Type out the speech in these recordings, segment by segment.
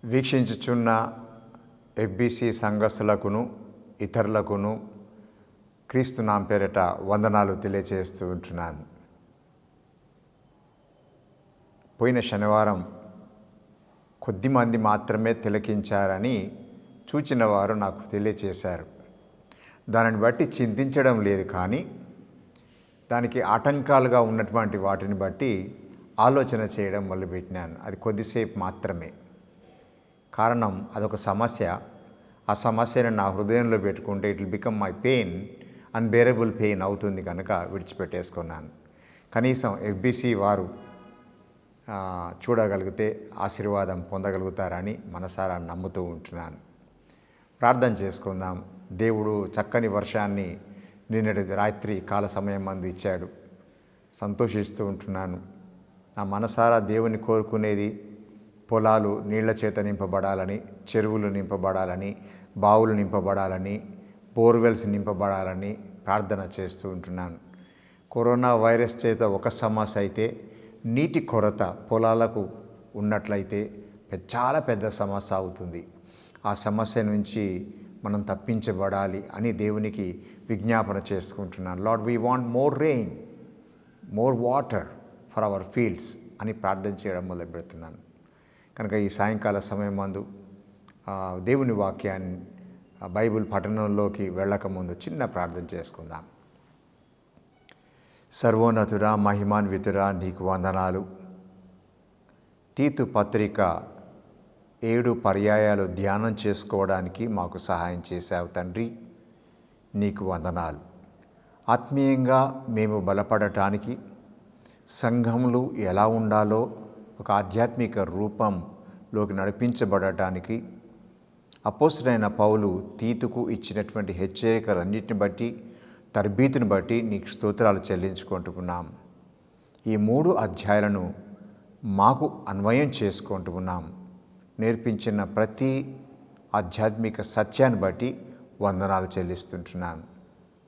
వీక్షించుచున్న FBC సంఘస్థులకును ఇతరులకును క్రీస్తు నామ పేరిట వందనాలు తెలియజేస్తూ ఉంటున్నాను. పోయిన శనివారం కొద్దిమంది మాత్రమే తిలకించారని చూచిన వారు నాకు తెలియచేశారు. దానిని బట్టి చింతించడం లేదు, కానీ దానికి ఆటంకాలుగా ఉన్నటువంటి వాటిని బట్టి ఆలోచన చేయడం మొదలుపెట్టినాను. అది కొద్దిసేపు మాత్రమే. కారణం అదొక సమస్య. ఆ సమస్యను నా హృదయంలో పెట్టుకుంటే it will become my pain, unbearable pain అవుతుంది కనుక విడిచిపెట్టేసుకున్నాను. కనీసం ఎఫ్బిసి వారు చూడగలిగితే ఆశీర్వాదం పొందగలుగుతారని మనసారా నమ్ముతూ ఉంటున్నాను. ప్రార్థన చేసుకుందాం. దేవుడు చక్కని వర్షాన్ని నిన్నటి రాత్రి కాల సమయం మందు ఇచ్చాడు. సంతోషిస్తూ ఉంటున్నాను. నా మనసారా దేవుని కోరుకునేది పొలాలు నీళ్ల చేత నింపబడాలని, చెరువులు నింపబడాలని, బావులు నింపబడాలని, బోర్వెల్స్ నింపబడాలని ప్రార్థన చేస్తూ ఉంటున్నాను. కరోనా వైరస్ చేత ఒక సమస్య అయితే, నీటి కొరత పొలాలకు ఉన్నట్లయితే చాలా పెద్ద సమస్య అవుతుంది. ఆ సమస్య నుంచి మనం తప్పించబడాలి అని దేవునికి విజ్ఞాపన చేసుకుంటున్నాను. Lord, we want more rain, more water for hour fields అని ప్రార్థన చేయడం మొదలు పెడుతున్నాను. కనుక ఈ సాయంకాల సమయం మందు దేవుని వాక్యాన్ని బైబిల్ పఠనంలోకి వెళ్ళకముందు చిన్న ప్రార్థన చేసుకుందాం. సర్వోన్నతుడా, మహిమాన్వితుడా, నీకు వందనాలు. తీతు పత్రిక 7 పర్యాయాలు ధ్యానం చేసుకోవడానికి మాకు సహాయం చేశావు తండ్రి, నీకు వందనాలు. ఆత్మీయంగా మేము బలపడటానికి, సంఘములు ఎలా ఉండాలో ఒక ఆధ్యాత్మిక రూపంలోకి నడిపించబడటానికి అపోస్తలుడైన పౌలు తీతుకు ఇచ్చినటువంటి హెచ్చరికలన్నిటిని బట్టి, తర్బీతుని బట్టి నీకు స్తోత్రాలు చెల్లించుకుంటున్నాం. ఈ 3 అధ్యాయాలను మాకు అన్వయం చేసుకుంటున్నాం. నేర్పించిన ప్రతి ఆధ్యాత్మిక సత్యాన్ని బట్టి వందనాలు చెల్లిస్తుంటున్నాను.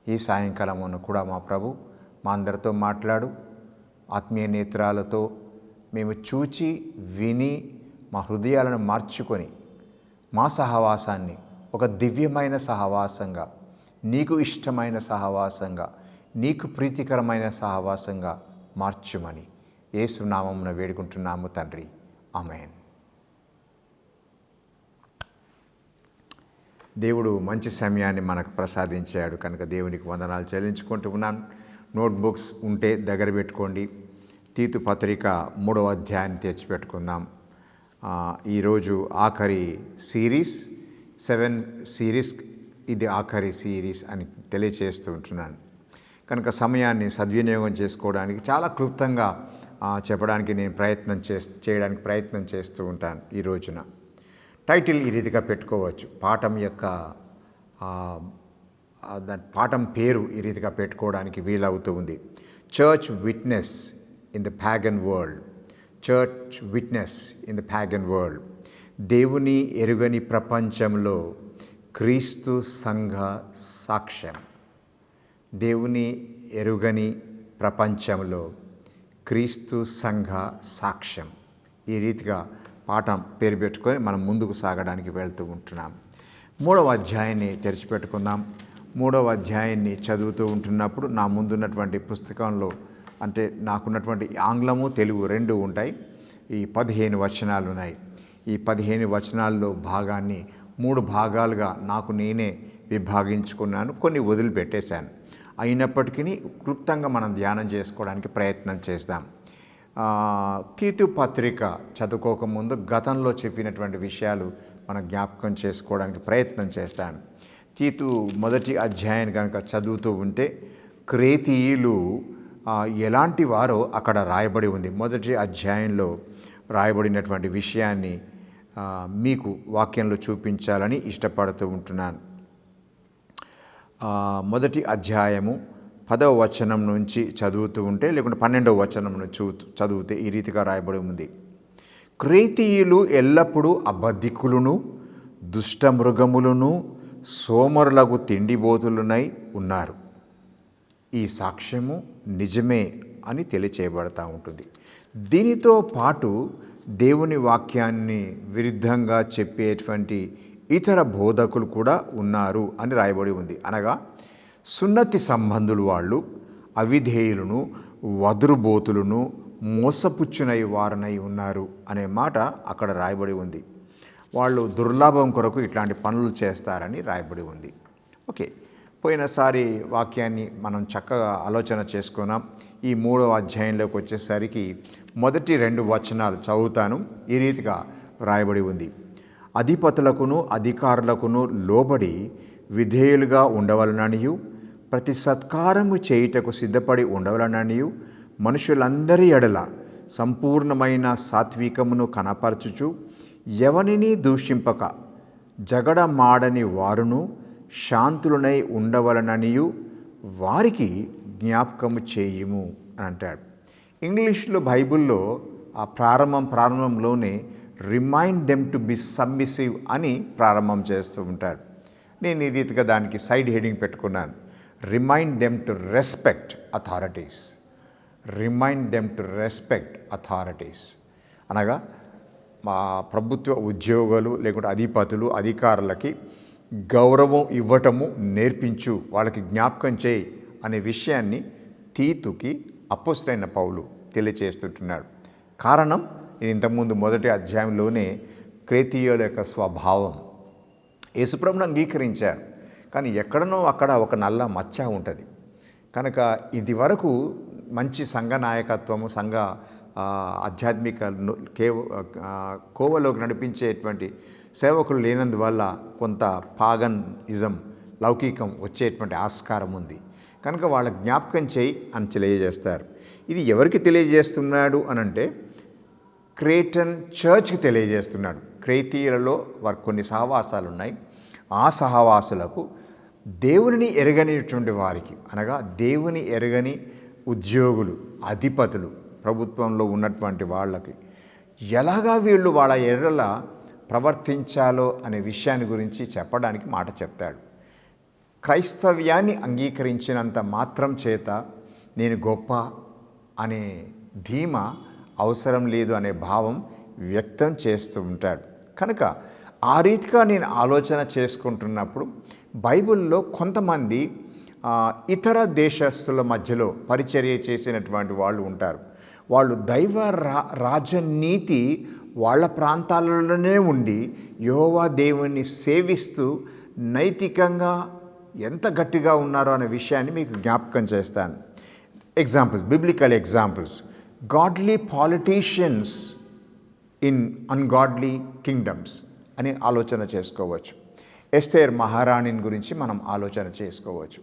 ఈ సాయంకాలమున కూడా మా ప్రభు మా అందరితో మాట్లాడు. ఆత్మీయ నేత్రాలతో మేము చూచి విని మా హృదయాలను మార్చుకొని మా సహవాసాన్ని ఒక దివ్యమైన సహవాసంగా, నీకు ఇష్టమైన సహవాసంగా, నీకు ప్రీతికరమైన సహవాసంగా మార్చుమని యేసు నామమున వేడుకుంటున్నాము తండ్రి, ఆమేన్. దేవుడు మంచి సమయాన్ని మనకు ప్రసాదించాడు కనుక దేవునికి వందనాలు చెల్లించుకుంటూ ఉన్నాను. నోట్బుక్స్ ఉంటే దగ్గర పెట్టుకోండి. తీతు పత్రిక 3వ అధ్యాయాన్ని తెచ్చిపెట్టుకుందాం. ఈరోజు ఆఖరి సిరీస్, 7 సిరీస్, ఇది ఆఖరి సిరీస్ అని తెలియచేస్తూ ఉంటున్నాను. కనుక సమయాన్ని సద్వినియోగం చేసుకోవడానికి చాలా క్లుప్తంగా చెప్పడానికి నేను చేయడానికి ప్రయత్నం చేస్తూ ఉంటాను. ఈ రోజున టైటిల్ ఈ రీతిగా పెట్టుకోవచ్చు. పాఠం యొక్క పాఠం పేరు ఈ రీతిగా పెట్టుకోవడానికి వీలవుతూ ఉంది. Church witness in the pagan world. Church witness in the pagan world. దేవుని ఎరుగని ప్రపంచంలో క్రీస్తు సంఘ సాక్ష్యం. దేవుని ఎరుగని ప్రపంచంలో క్రీస్తు సంఘ సాక్ష్యం. ఈ రీతిగా పాఠం పేరు పెట్టుకొని మనం ముందుకు సాగడానికి వెళ్తూ ఉంటున్నాం. 3వ అధ్యాయాన్ని తెరిచిపెట్టుకుందాం. 3వ అధ్యాయాన్ని చదువుతూ ఉంటున్నప్పుడు నా ముందున్నటువంటి పుస్తకంలో, అంటే నాకున్నటువంటి ఆంగ్లము తెలుగు 2 ఉంటాయి. ఈ 15 వచనాలు ఉన్నాయి. ఈ 15 వచనాల్లో భాగాన్ని 3 భాగాలుగా నాకు నేనే విభాగించుకున్నాను. కొన్ని వదిలిపెట్టేశాను. అయినప్పటికీ క్లుప్తంగా మనం ధ్యానం చేసుకోవడానికి ప్రయత్నం చేద్దాం. తీతు పత్రిక చదువుకోకముందు గతంలో చెప్పినటువంటి విషయాలు మనం జ్ఞాపకం చేసుకోవడానికి ప్రయత్నం చేస్తాను. తీతు 1వ అధ్యాయాన్ని కనుక చదువుతూ ఉంటే క్రేతీయులు ఎలాంటి వారో అక్కడ రాయబడి ఉంది. 1వ అధ్యాయంలో రాయబడినటువంటి విషయాన్ని మీకు వాక్యంలో చూపించాలని ఇష్టపడుతూ ఉంటున్నాను. 1వ అధ్యాయము 10వ వచనం నుంచి చదువుతూ ఉంటే, లేకుంటే 12వ వచనం నుంచి చదివితే ఈ రీతిగా రాయబడి ఉంది. క్రేతీయులు ఎల్లప్పుడూ అబద్ధికులను, దుష్టమృగములను, సోమరులకు తిండిబోతులునై ఉన్నారు. ఈ సాక్ష్యము నిజమే అని తెలియచేయబడతా ఉంటుంది. దీనితో పాటు దేవుని వాక్యాన్ని విరుద్ధంగా చెప్పేటువంటి ఇతర బోధకులు కూడా ఉన్నారు అని రాయబడి ఉంది. అనగా సున్నతి సంబంధులు వాళ్ళు అవిధేయులను, వదురుబోతులను, మోసపుచ్చునై వారనై ఉన్నారు అనే మాట అక్కడ రాయబడి ఉంది. వాళ్ళు దుర్లాభం కొరకు ఇట్లాంటి పనులు చేస్తారని రాయబడి ఉంది. ఓకే, పోయినసారి వాక్యాన్ని మనం చక్కగా ఆలోచన చేసుకున్నాం. ఈ 3వ అధ్యాయంలోకి వచ్చేసరికి మొదటి 2 వచనాలు చదువుతాను. ఈ రీతిగా రాయబడి ఉంది. అధిపతులకును అధికారులకును లోబడి విధేయులుగా ఉండవలననియు, ప్రతి సత్కారము చేయుటకు సిద్ధపడి ఉండవలననియు, మనుషులందరి ఎడల సంపూర్ణమైన సాత్వికమును కనపరచుచు, ఎవనిని దూషింపక జగడమాడని వారును శాంతులనై ఉండవలననియు వారికి జ్ఞాపకము చేయుము అని అంటాడు. ఇంగ్లీష్లో బైబిల్లో ఆ ప్రారంభంలోనే remind them to be submissive అని ప్రారంభం చేస్తూ ఉంటాడు. నేను ఈ రీతిగా దానికి సైడ్ హెడింగ్ పెట్టుకున్నాను, remind them to respect authorities. Remind them to respect authorities అనగా మా ప్రభుత్వ ఉద్యోగులు లేకుంటే అధిపతులు అధికారులకి గౌరవం ఇవ్వటము నేర్పించు, వాళ్ళకి జ్ఞాపకం చేయి అనే విషయాన్ని తీతుకి అపోస్తలుడైన పౌలు తెలియచేస్తుంటున్నాడు. కారణం, నేను ఇంతకుముందు మొదటి అధ్యాయంలోనే క్రేతీయుల యొక్క స్వభావం యేసుప్రభువును అంగీకరించారు, కానీ ఎక్కడనో అక్కడ ఒక నల్ల మచ్చ ఉంటుంది. కనుక ఇది వరకు మంచి సంఘ నాయకత్వము, సంఘ ఆధ్యాత్మిక కోవలోకి నడిపించేటువంటి సేవకులు లేనందువల్ల కొంత పాగనిజం, లౌకికం వచ్చేటువంటి ఆస్కారం ఉంది. కనుక వాళ్ళ జ్ఞాపకం చేయి అని తెలియజేస్తారు. ఇది ఎవరికి తెలియజేస్తున్నాడు అనంటే క్రేటన్ చర్చ్కి తెలియజేస్తున్నాడు. క్రేతీయులలో వారు కొన్ని సహవాసాలు ఉన్నాయి. ఆ సహవాసులకు దేవునిని ఎరగనిటువంటి వారికి, అనగా దేవుని ఎరగని ఉద్యోగులు, అధిపతులు, ప్రభుత్వంలో ఉన్నటువంటి వాళ్ళకి ఎలాగా వీళ్ళు వాళ్ళ ఎడల ప్రవర్తించాలో అనే విషయాన్ని గురించి చెప్పడానికి మాట చెప్తాడు. క్రైస్తవ్యాన్ని అంగీకరించినంత మాత్రం చేత నేను గొప్ప అనే ధీమా అవసరం లేదు అనే భావం వ్యక్తం చేస్తూ ఉంటాడు. కనుక ఆ రీతిగా నేను ఆలోచన చేసుకుంటున్నప్పుడు బైబిల్లో కొంతమంది ఇతర దేశస్తుల మధ్యలో పరిచర్య చేసినటువంటి వాళ్ళు ఉంటారు. వాళ్ళు దైవ రాజనీతి వాళ్ళ ప్రాంతాలలోనే ఉండి యెహోవా దేవుని సేవిస్తూ నైతికంగా ఎంత గట్టిగా ఉన్నారో అనే విషయాన్ని మీకు జ్ఞాపకం చేస్తాను. Examples, biblical examples. Godly politicians in ungodly kingdoms అని ఆలోచన చేసుకోవచ్చు. ఎస్తేర్ మహారాణిని గురించి మనం ఆలోచన చేసుకోవచ్చు.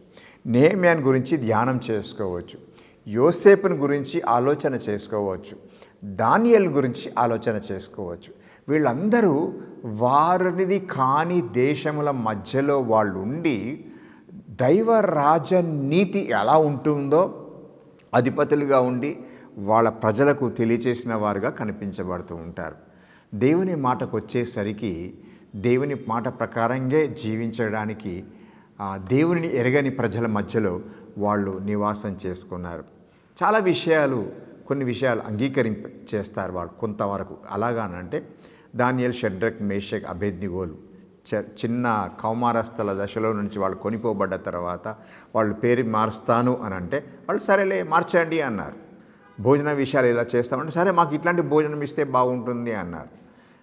నెహెమ్యాను గురించి ధ్యానం చేసుకోవచ్చు. యోసేపుని గురించి ఆలోచన చేసుకోవచ్చు. దానియేలు గురించి ఆలోచన చేసుకోవచ్చు. వీళ్ళందరూ వారిది కాని దేశముల మధ్యలో వాళ్ళు ఉండి దైవ రాజనీతి ఎలా ఉంటుందో అధిపతులుగా ఉండి వాళ్ళ ప్రజలకు తెలియచేసిన వారుగా కనిపించబడుతూ ఉంటారు. దేవుని మాటకు వచ్చేసరికి దేవుని మాట ప్రకారంగా జీవించడానికి దేవుని ఎరగని ప్రజల మధ్యలో వాళ్ళు నివాసం చేసుకున్నారు. చాలా విషయాలు, కొన్ని విషయాలు చేస్తారు వాళ్ళు కొంతవరకు. అలాగానంటే దానియేలు, షడ్రక్, మేషక్, అబేద్నెగోలు చిన్న కౌమారస్థల దశలో నుంచి వాళ్ళు కొనిపోబడ్డ తర్వాత వాళ్ళు పేరు మారుస్తాను అని అంటే వాళ్ళు సరేలే మార్చండి అన్నారు. భోజన విషయాలు ఇలా చేస్తామంటే సరే మాకు ఇట్లాంటి భోజనం ఇస్తే బాగుంటుంది అన్నారు.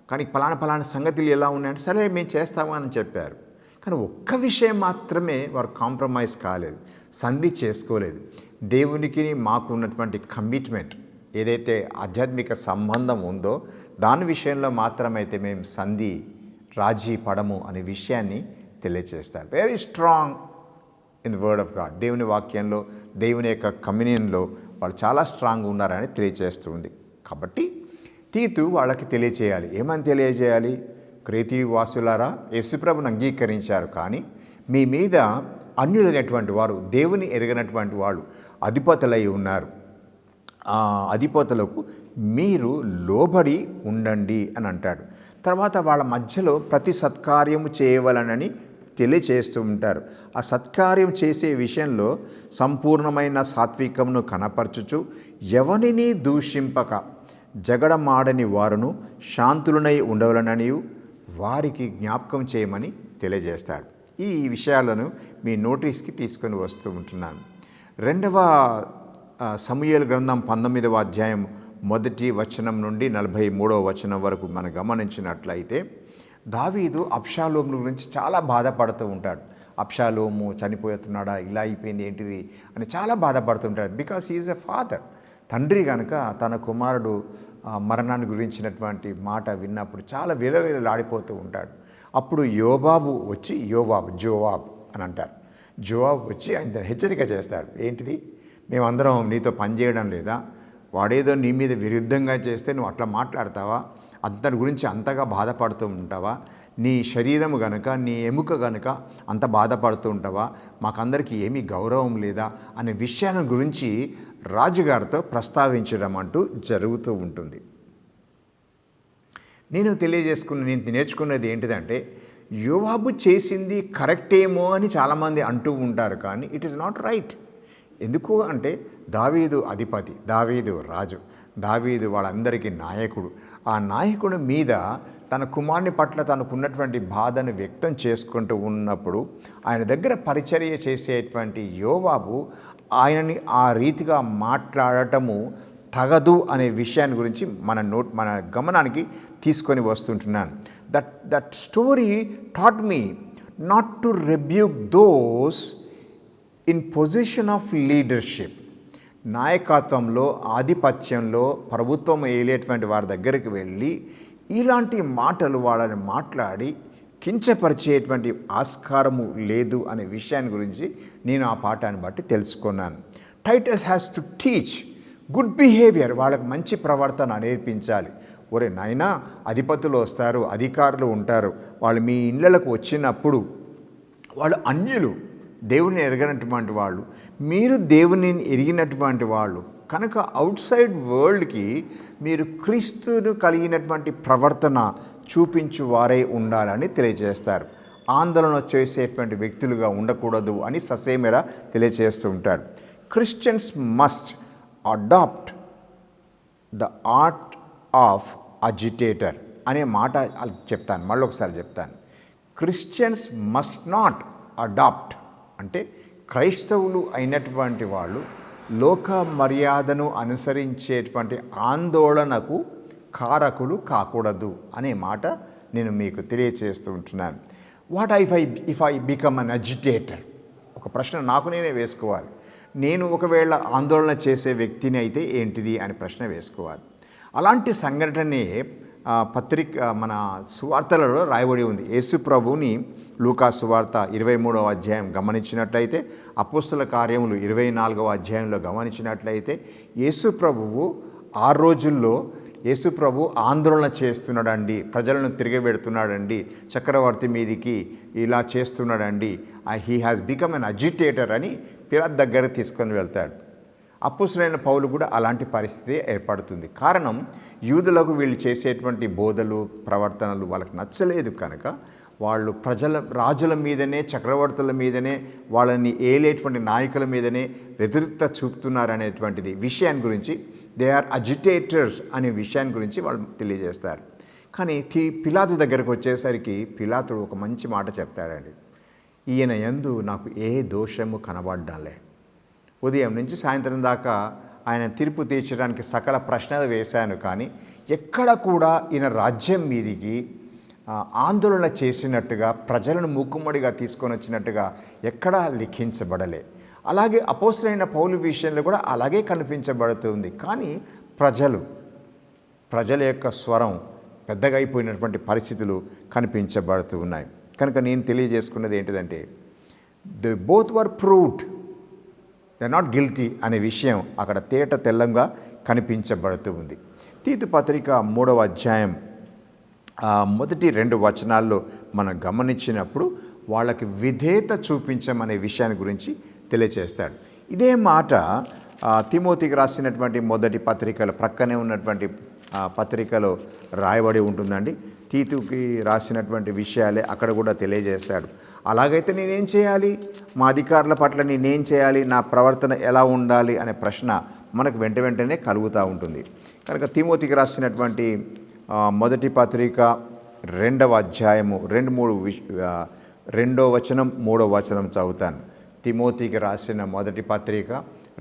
కానీ పలానా సంగతులు ఎలా ఉన్నాయంటే సరే మేము చేస్తాము అని చెప్పారు. కానీ ఒక్క విషయం మాత్రమే వారు కాంప్రమైజ్ కాలేదు, సంధి చేసుకోలేదు. దేవునికి మాకు ఉన్నటువంటి కమిట్మెంట్ ఏదైతే ఆధ్యాత్మిక సంబంధం ఉందో దాని విషయంలో మాత్రమైతే మేము సంధి రాజీ పడము అనే విషయాన్ని తెలియచేస్తారు. Very strong in the word of God. దేవుని వాక్యంలో, దేవుని యొక్క కమ్యూనియన్లో వాళ్ళు చాలా స్ట్రాంగ్ ఉన్నారని తెలియచేస్తుంది. కాబట్టి తీతు వాళ్ళకి తెలియచేయాలి. ఏమని తెలియజేయాలి? క్రేతీ వాసులారా, యేసుప్రభుని అంగీకరించారు కానీ మీ మీద అన్యులైనటువంటి వారు, దేవుని ఎరగనటువంటి వాళ్ళు అధిపతులై ఉన్నారు. ఆ అధిపతులకు మీరు లోబడి ఉండండి అని అంటాడు. తర్వాత వాళ్ళ మధ్యలో ప్రతి సత్కార్యము చేయవలనని తెలియచేస్తూ ఉంటారు. ఆ సత్కార్యం చేసే విషయంలో సంపూర్ణమైన సాత్వికమును కనపరచుచు ఎవనిని దూషింపక జగడమాడని వారును శాంతులనై ఉండవలననియు వారికి జ్ఞాపకం చేయమని తెలియజేస్తాడు. ఈ విషయాలను మీ నోటీస్కి తీసుకొని వస్తూ ఉంటున్నాను. 2వ సమూయేలు గ్రంథం 19వ అధ్యాయం 1వ వచనం నుండి 43వ వచనం వరకు మనం గమనించినట్లయితే దావీదు అబ్షాలోము గురించి చాలా బాధపడుతూ ఉంటాడు. అబ్షాలోము చనిపోతున్నాడా, ఇలా అయిపోయింది ఏంటిది అని చాలా బాధపడుతుంటాడు. Because he is a father. తండ్రి కనుక తన కుమారుడు మరణాన్ని గురించినటువంటి మాట విన్నప్పుడు చాలా విలవిలలాడిపోతూ ఉంటాడు. అప్పుడు జోవాబ్ అని అంటారు. జోవాబ్ వచ్చి ఆయన హెచ్చరిక చేస్తాడు. ఏంటిది, మేమందరం నీతో పనిచేయడం లేదా? వాడేదో నీ మీద విరుద్ధంగా చేస్తే నువ్వు అట్లా మాట్లాడతావా? అతని గురించి అంతగా బాధపడుతూ ఉంటావా? నీ శరీరము గనుక, నీ ఎముక గనుక అంత బాధపడుతూ ఉంటావా? మాకందరికీ ఏమీ గౌరవం లేదా అనే విషయాల గురించి రాజుగారితో ప్రస్తావించడం అంటూ జరుగుతూ ఉంటుంది. నేను నేర్చుకున్నది ఏంటిదంటే, యోవాబు చేసింది కరెక్టేమో అని చాలామంది అంటూ ఉంటారు, కానీ ఇట్ ఈస్ నాట్ రైట్. ఎందుకు అంటే దావీదు అధిపతి, దావీదు రాజు, దావీదు వాళ్ళందరికీ నాయకుడు. ఆ నాయకుడి మీద తన కుమారుని పట్ల తనకున్నటువంటి బాధను వ్యక్తం చేసుకుంటూ ఉన్నప్పుడు ఆయన దగ్గర పరిచర్య చేసేటువంటి యోవాబు ఆయనని ఆ రీతిగా మాట్లాడటము తగదు అనే విషయాన్ని గురించి మన గమనానికి తీసుకొని వస్తుంటున్నాను. That story taught me not to rebuke those in position of leadership. నాయకత్వంలో, ఆధిపత్యంలో ప్రభుత్వం ఏలేటువంటి వారి దగ్గరికి వెళ్ళి ఇలాంటి మాటలు వాళ్ళని మాట్లాడి కించపరిచేటువంటి ఆస్కారము లేదు అనే విషయాన్ని గురించి నేను ఆ పాఠాన్ని బట్టి తెలుసుకున్నాను. Titus has to teach good behaviour. వాళ్ళకి మంచి ప్రవర్తన నేర్పించాలి. ఒరే నాయనా, అధిపతులు వస్తారు, అధికారులు ఉంటారు, వాళ్ళు మీ ఇళ్ళకు వచ్చినప్పుడు వాళ్ళు అన్యులు, దేవుని ఎరగనటువంటి వాళ్ళు, మీరు దేవుని ఎరిగినటువంటి వాళ్ళు కనుక అవుట్ సైడ్ వరల్డ్కి మీరు క్రీస్తును కలిగినటువంటి ప్రవర్తన చూపించు వారే ఉండాలని తెలియజేస్తారు. ఆందోళన చేసేటువంటి వ్యక్తులుగా ఉండకూడదు అని ససేమెరా తెలియజేస్తూ ఉంటాడు. Christians must adopt the art of agitator అనే మాట చెప్తాను, మళ్ళీ ఒకసారి చెప్తాను. క్రిస్టియన్స్ మస్ట్ నాట్ అడాప్ట్ అంటే క్రైస్తవులు అయినటువంటి వాళ్ళు లోక మర్యాదను అనుసరించేటువంటి ఆందోళనకు కారకులు కాకూడదు అనే మాట నేను మీకు తెలియచేస్తూ ఉంటున్నాను. What if I become an agitator? ఒక ప్రశ్న నాకు నేనే వేసుకోవాలి. నేను ఒకవేళ ఆందోళన చేసే వ్యక్తిని అయితే ఏంటిది అని ప్రశ్న వేసుకోవాలి. అలాంటి సంఘటనే మన సువార్తలలో రాయబడి ఉంది. యేసు ప్రభువుని లూకా సువార్త 23వ అధ్యాయం గమనించినట్లయితే, అపోస్తల కార్యములు 24వ అధ్యాయంలో గమనించినట్లయితే యేసు ప్రభువు ఆ రోజుల్లో యేసు ప్రభు ఆందోళన చేస్తున్నాడండి, ప్రజలను తిరగబెడుతున్నాడండి, చక్రవర్తి మీదికి ఇలా చేస్తున్నాడండి, he has become an agitator అని పిలాతు దగ్గర తీసుకొని వెళ్తాడు. అపోస్తలుడైన పౌలు కూడా అలాంటి పరిస్థితి ఏర్పడుతుంది. కారణం, యూదులకు వీళ్ళు చేసేటువంటి బోధలు, ప్రవర్తనలు వాళ్ళకి నచ్చలేదు కనుక వాళ్ళు రాజుల మీదనే, చక్రవర్తుల మీదనే, వాళ్ళని ఏలేటువంటి నాయకుల మీదనే వ్యతిరేకత చూపుతున్నారనేటువంటిది విషయాన్ని గురించి, దే ఆర్ అజిటేటర్స్ అనే విషయాన్ని గురించి వాళ్ళు తెలియజేస్తారు. కానీ పిలాతు దగ్గరకు వచ్చేసరికి పిలాతుడు ఒక మంచి మాట చెప్తాడండి. ఈయన యందు నాకు ఏ దోషము కనబడ్డాలే. ఉదయం నుంచి సాయంత్రం దాకా ఆయన తీర్పు తీర్చడానికి సకల ప్రశ్నలు వేశాను, కానీ ఎక్కడ కూడా ఈయన రాజ్యం మీదికి ఆందోళన చేసినట్టుగా, ప్రజలను మూకుమ్మడిగా తీసుకొని వచ్చినట్టుగా ఎక్కడా లిఖించబడలే. అలాగే అపోస్తలుడైన పౌలు విషయంలో కూడా అలాగే కనిపించబడుతుంది. కానీ ప్రజల యొక్క స్వరం పెద్దగా అయిపోయినటువంటి పరిస్థితులు కనిపించబడుతూ ఉన్నాయి. కనుక నేను తెలియజేసుకున్నది ఏంటిదంటే, the both were proved, they are not guilty అనే విషయం అక్కడ తేట తెల్లంగా కనిపించబడుతూ ఉంది. తీతు పత్రిక 3వ అధ్యాయం మొదటి 2 వచనాల్లో మనం గమనించినప్పుడు వాళ్ళకి విధేయత చూపించమనే విషయాన్ని గురించి తెలియచేస్తాడు. ఇదే మాట తిమోతికి రాసినటువంటి మొదటి పత్రికలో ప్రక్కనే ఉన్నటువంటి పత్రికలో రాయబడి ఉంటుందండి. తీతుకి రాసినటువంటి విషయాలే అక్కడ కూడా తెలియజేస్తాడు. అలాగైతే నేనేం చేయాలి, మా అధికారుల పట్ల నేనేం చేయాలి, నా ప్రవర్తన ఎలా ఉండాలి అనే ప్రశ్న మనకు వెంటనే కలుగుతూ ఉంటుంది. కనుక తిమోతికి రాసినటువంటి మొదటి పత్రిక 2వ అధ్యాయము 2వ వచనం 3వ వచనం చదువుతాను. తిమోతికి రాసిన మొదటి పత్రిక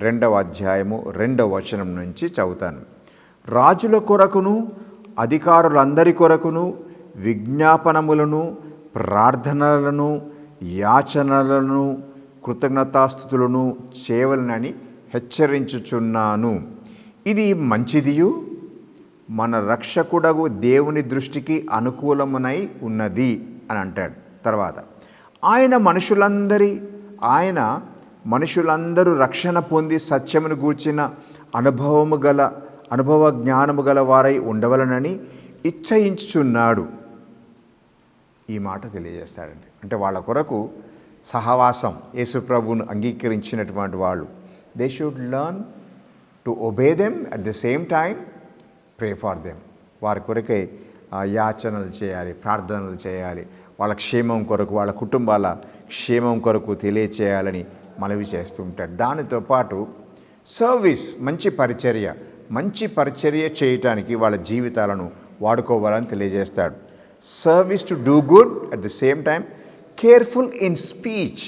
2వ అధ్యాయము 2వ వచనం నుంచి చదువుతాను. రాజుల కొరకును అధికారులందరి కొరకును విజ్ఞాపనములను ప్రార్థనలను యాచనలను కృతజ్ఞతాస్తుతులను చేయవలనని హెచ్చరించుచున్నాను. ఇది మంచిదియు మన రక్షకుడగు దేవుని దృష్టికి అనుకూలమునై ఉన్నది అని అంటాడు. తర్వాత ఆయన మనుషులందరూ రక్షణ పొంది సత్యమును గూర్చిన అనుభవ జ్ఞానము గల వారై ఉండవలనని ఇచ్చయించుచున్నాడు. ఈ మాట తెలియజేస్తాడండి. అంటే వాళ్ళ కొరకు సహవాసం, యేసు ప్రభువును అంగీకరించినటువంటి వాళ్ళు, they should learn to obey them, at the same time pray for them. వారి కొరకే యాచనలు చేయాలి, ప్రార్థనలు చేయాలి, వాళ్ళ క్షేమం కొరకు, వాళ్ళ కుటుంబాల క్షేమం కొరకు తెలియచేయాలని మనవి చేస్తూ ఉంటాడు. దానితో పాటు సర్వీస్, మంచి పరిచర్య చేయటానికి వాళ్ళ జీవితాలను వాడుకోవాలని తెలియజేస్తాడు. Service to do good, at the same time careful in speech.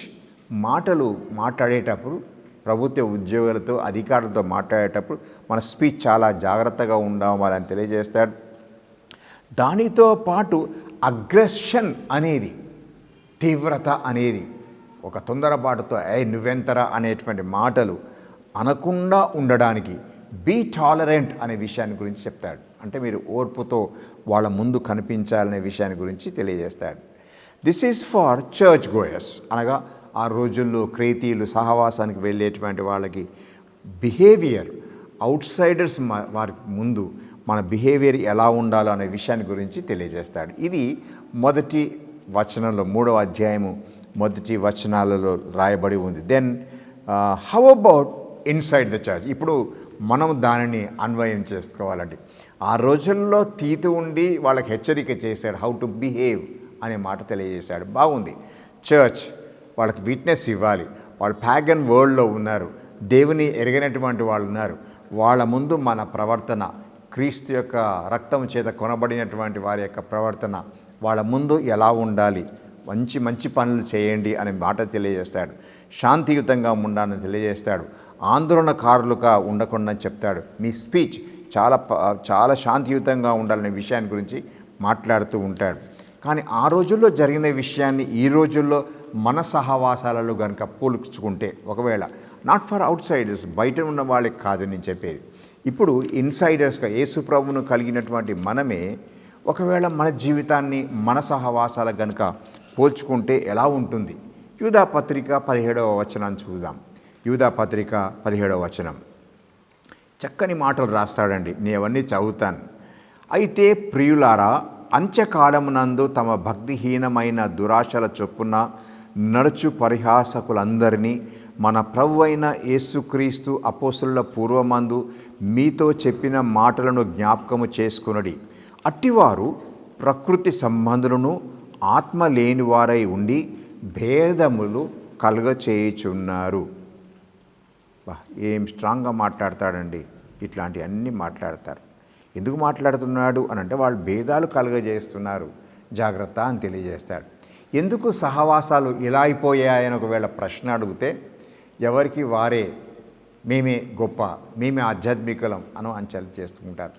మాట్లాడేటప్పుడు ప్రభుత్వ ఉద్యోగులతో, అధికారులతో మాట్లాడేటప్పుడు మన స్పీచ్ చాలా జాగ్రత్తగా ఉండాలని తెలియజేస్తాడు. దానితో పాటు అగ్రెషన్ అనేది, తీవ్రత అనేది, ఒక తొందరపాటుతో నువ్వెంతరా అనేటువంటి మాటలు అనకుండా ఉండడానికి బీ టాలరెంట్ అనే విషయాన్ని గురించి చెప్తాడు. అంటే మీరు ఓర్పుతో వాళ్ళ ముందు కనిపించాలనే విషయాన్ని గురించి తెలియజేస్తాడు. This is for churchgoers, అనగా ఆ రోజుల్లో క్రేతీయులు సహవాసానికి వెళ్ళేటువంటి వాళ్ళకి బిహేవియర్, అవుట్సైడర్స్ వారి ముందు మన బిహేవియర్ ఎలా ఉండాలో అనే విషయాన్ని గురించి తెలియజేస్తాడు. ఇది మొదటి వచనంలో, 3వ అధ్యాయము మొదటి వచనాలలో రాయబడి ఉంది. Then how about inside the church? ఇప్పుడు మనం దానిని అన్వయం చేసుకోవాలంటే, ఆ రోజుల్లో తీతు ఉండి వాళ్ళకి హెచ్చరిక చేశాడు, హౌ టు బిహేవ్ అనే మాట తెలియజేశాడు. బాగుంది. చర్చ్ వాళ్ళకి విట్నెస్ ఇవ్వాలి. వాళ్ళు ప్యాగన్ వరల్డ్లో ఉన్నారు, దేవుని ఎరగనటువంటి వాళ్ళు ఉన్నారు. వాళ్ళ ముందు మన ప్రవర్తన, క్రీస్తు యొక్క రక్తం చేత కొనబడినటువంటి వారి యొక్క ప్రవర్తన వాళ్ళ ముందు ఎలా ఉండాలి, మంచి పనులు చేయండి అనే మాట తెలియజేస్తాడు. శాంతియుతంగా ఉండాలని తెలియజేస్తాడు. ఆందోళనకారులుగా ఉండకుండా చెప్తాడు. మీ స్పీచ్ చాలా శాంతియుతంగా ఉండాలనే విషయాన్ని గురించి మాట్లాడుతూ ఉంటాడు. కానీ ఆ రోజుల్లో జరిగిన విషయాన్ని ఈ రోజుల్లో మన సహవాసాలలో కనుక పోల్చుకుంటే, ఒకవేళ నాట్ ఫర్ అవుట్ సైడర్స్, బయట ఉన్న వాళ్ళకి కాదు నేను చెప్పేది, ఇప్పుడు ఇన్సైడర్స్గా యేసు ప్రభువును కలిగినటువంటి మనమే ఒకవేళ మన జీవితాన్ని మన సహవాసాలకు కనుక పోల్చుకుంటే ఎలా ఉంటుంది? యూదా పత్రిక 17వ వచనాన్ని చూద్దాం. యూదా పత్రిక 17వ వచనం చక్కని మాటలు రాస్తాడండి. నేను అవన్నీ చదువుతాను. అయితే ప్రియులారా, అంత్యకాలమునందు తమ భక్తిహీనమైన దురాశల చొప్పున నడుచు పరిహాసకులందరినీ మన ప్రభువైన యేసుక్రీస్తు అపోస్తలుల పూర్వమందు మీతో చెప్పిన మాటలను జ్ఞాపకము చేసుకొనుడి. అట్టివారు ప్రకృతి సంబంధులను ఆత్మ లేనివారై ఉండి భేదములు కలుగచేయుచున్నారు. ఏం స్ట్రాంగ్గా మాట్లాడతాడండి. ఇట్లాంటి అన్నీ మాట్లాడతారు. ఎందుకు మాట్లాడుతున్నాడు అని అంటే, వాళ్ళు భేదాలు కలుగజేస్తున్నారు, జాగ్రత్త అని తెలియజేస్తాడు. ఎందుకు సహవాసాలు ఇలా అయిపోయాయని ఒకవేళ ప్రశ్న అడిగితే, ఎవరికి వారే మేమే గొప్ప, మేమే ఆధ్యాత్మికలం అని అంచనా చేస్తుంటారు.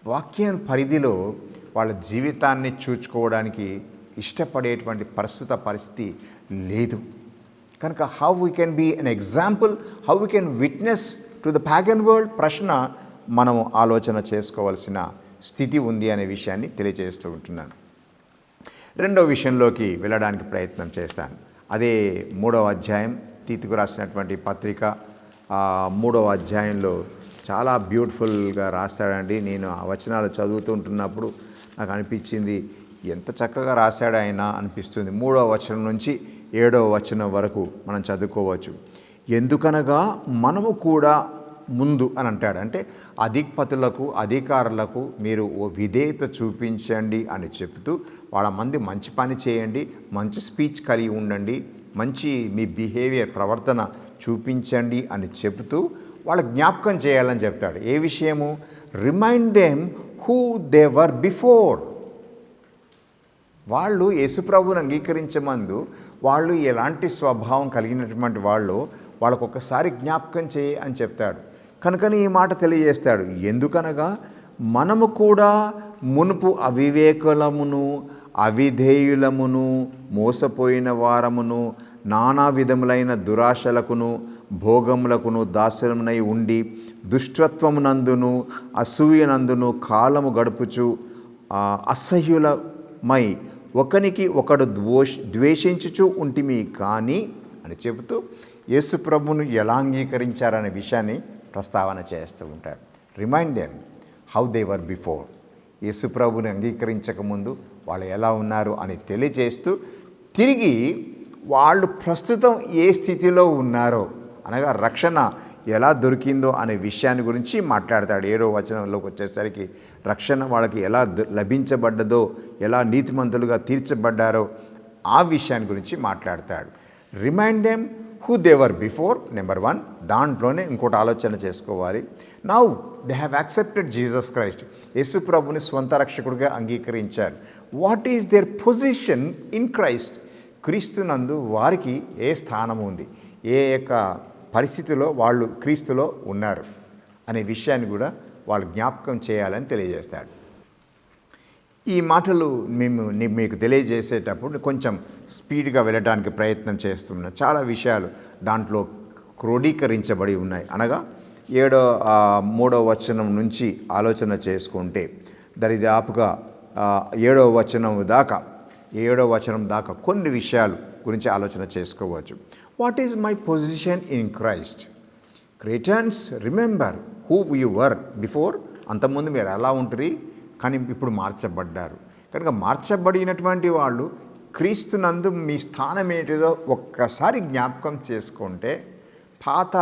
వాక్యం పరిధిలో వాళ్ళ జీవితాన్ని చూచుకోవడానికి ఇష్టపడేటువంటి ప్రస్తుత పరిస్థితి లేదు. కనుక how we can be an example, how we can witness to the pagan world ప్రశ్న మనము ఆలోచన చేసుకోవాల్సిన స్థితి ఉంది అనే విషయాన్ని తెలియజేస్తూ ఉంటున్నాను. రెండో విషయంలోకి వెళ్ళడానికి ప్రయత్నం చేస్తాను. అదే 3వ అధ్యాయం, తీతుకు రాసినటువంటి పత్రిక 3వ అధ్యాయంలో చాలా బ్యూటిఫుల్గా రాస్తాడండి. నేను ఆ వచనాలు చదువుతుంటున్నప్పుడు నాకు అనిపించింది, ఎంత చక్కగా రాశాడు ఆయన అనిపిస్తుంది. 3వ వచనం నుంచి 7వ వచనం వరకు మనం చదువుకోవచ్చు. ఎందుకనగా మనము కూడా ముందు అని అంటాడు. అంటే అధిపతులకు, అధికారులకు మీరు ఓ విధేయత చూపించండి అని చెప్తూ, వాళ్ళ మంచి పని చేయండి, మంచి స్పీచ్ కలిగి ఉండండి, మంచి మీ బిహేవియర్, ప్రవర్తన చూపించండి అని చెబుతూ వాళ్ళ జ్ఞాపకం చేయాలని చెప్తాడు. ఏ విషయము? Remind them who they were before. వాళ్ళు యేసుప్రభువుని అంగీకరించే ముందు వాళ్ళు ఎలాంటి స్వభావం కలిగినటువంటి వాళ్ళకు ఒకసారి జ్ఞాపకం చేయి అని చెప్తాడు. కనుకని ఈ మాట తెలియజేస్తాడు. ఎందుకనగా మనము కూడా మునుపు అవివేకులమును, అవిధేయులమును, మోసపోయిన వారమును, నానా విధములైన దురాశలకును భోగములకును దాస్యమునై ఉండి దుష్టత్వమునందును అసూయనందును కాలము గడుపుచు అసహ్యులమై ఒకనికి ఒకడు ద్వేషించుచు ఉంటిమి కానీ అని చెబుతూ యేసుప్రభును ఎలా అంగీకరించారనే విషయాన్ని ప్రస్తావన చేస్తూ ఉంటాడు. Remind them how they were before. యేసుప్రభుని అంగీకరించకముందు వాళ్ళు ఎలా ఉన్నారు అని తెలియజేస్తూ తిరిగి వాళ్ళు ప్రస్తుతం ఏ స్థితిలో ఉన్నారో అనగా రక్షణ ఎలా దొరికిందో అనే విషయాన్ని గురించి మాట్లాడతాడు. 7వ వచనంలోకి వచ్చేసరికి రక్షణ వాళ్ళకి ఎలా లభించబడ్డదో, ఎలా నీతిమంతులుగా తీర్చబడ్డారో ఆ విషయాన్ని గురించి మాట్లాడతాడు. Remind them who they were before. Number 1. దాంట్లోనే ఇంకోటి ఆలోచన చేసుకోవాలి. Now they have accepted Jesus Christ. యేసు ప్రభుని స్వంత రక్షకుడిగా అంగీకరించారు. What is their position in Christ? క్రీస్తునందు వారికి ఏ స్థానం ఉంది, ఏ యొక్క పరిస్థితిలో వాళ్ళు క్రీస్తులో ఉన్నారు అనే విషయాన్ని కూడా వాళ్ళు జ్ఞాపకం చేయాలని తెలియజేస్తాడు. ఈ మాటలు మీకు తెలియజేసేటప్పుడు కొంచెం స్పీడ్గా వెళ్ళడానికి ప్రయత్నం చేస్తున్నాం. చాలా విషయాలు దాంట్లో క్రోడీకరించబడి ఉన్నాయి. అనగా 3వ వచనం నుంచి ఆలోచన చేసుకుంటే దరిదాపుగా 7వ వచనం దాకా కొన్ని విషయాలు గురించి ఆలోచన చేసుకోవచ్చు. What is my position in Christ? Christians, remember who you were before. అంతకుముందు మీరు ఎలా ఉంటుంది, కానీ ఇప్పుడు మార్చబడ్డారు. కనుక మార్చబడినటువంటి వాళ్ళు క్రీస్తునందు మీ స్థానం ఏంటిదో ఒక్కసారి జ్ఞాపకం చేసుకుంటే పాత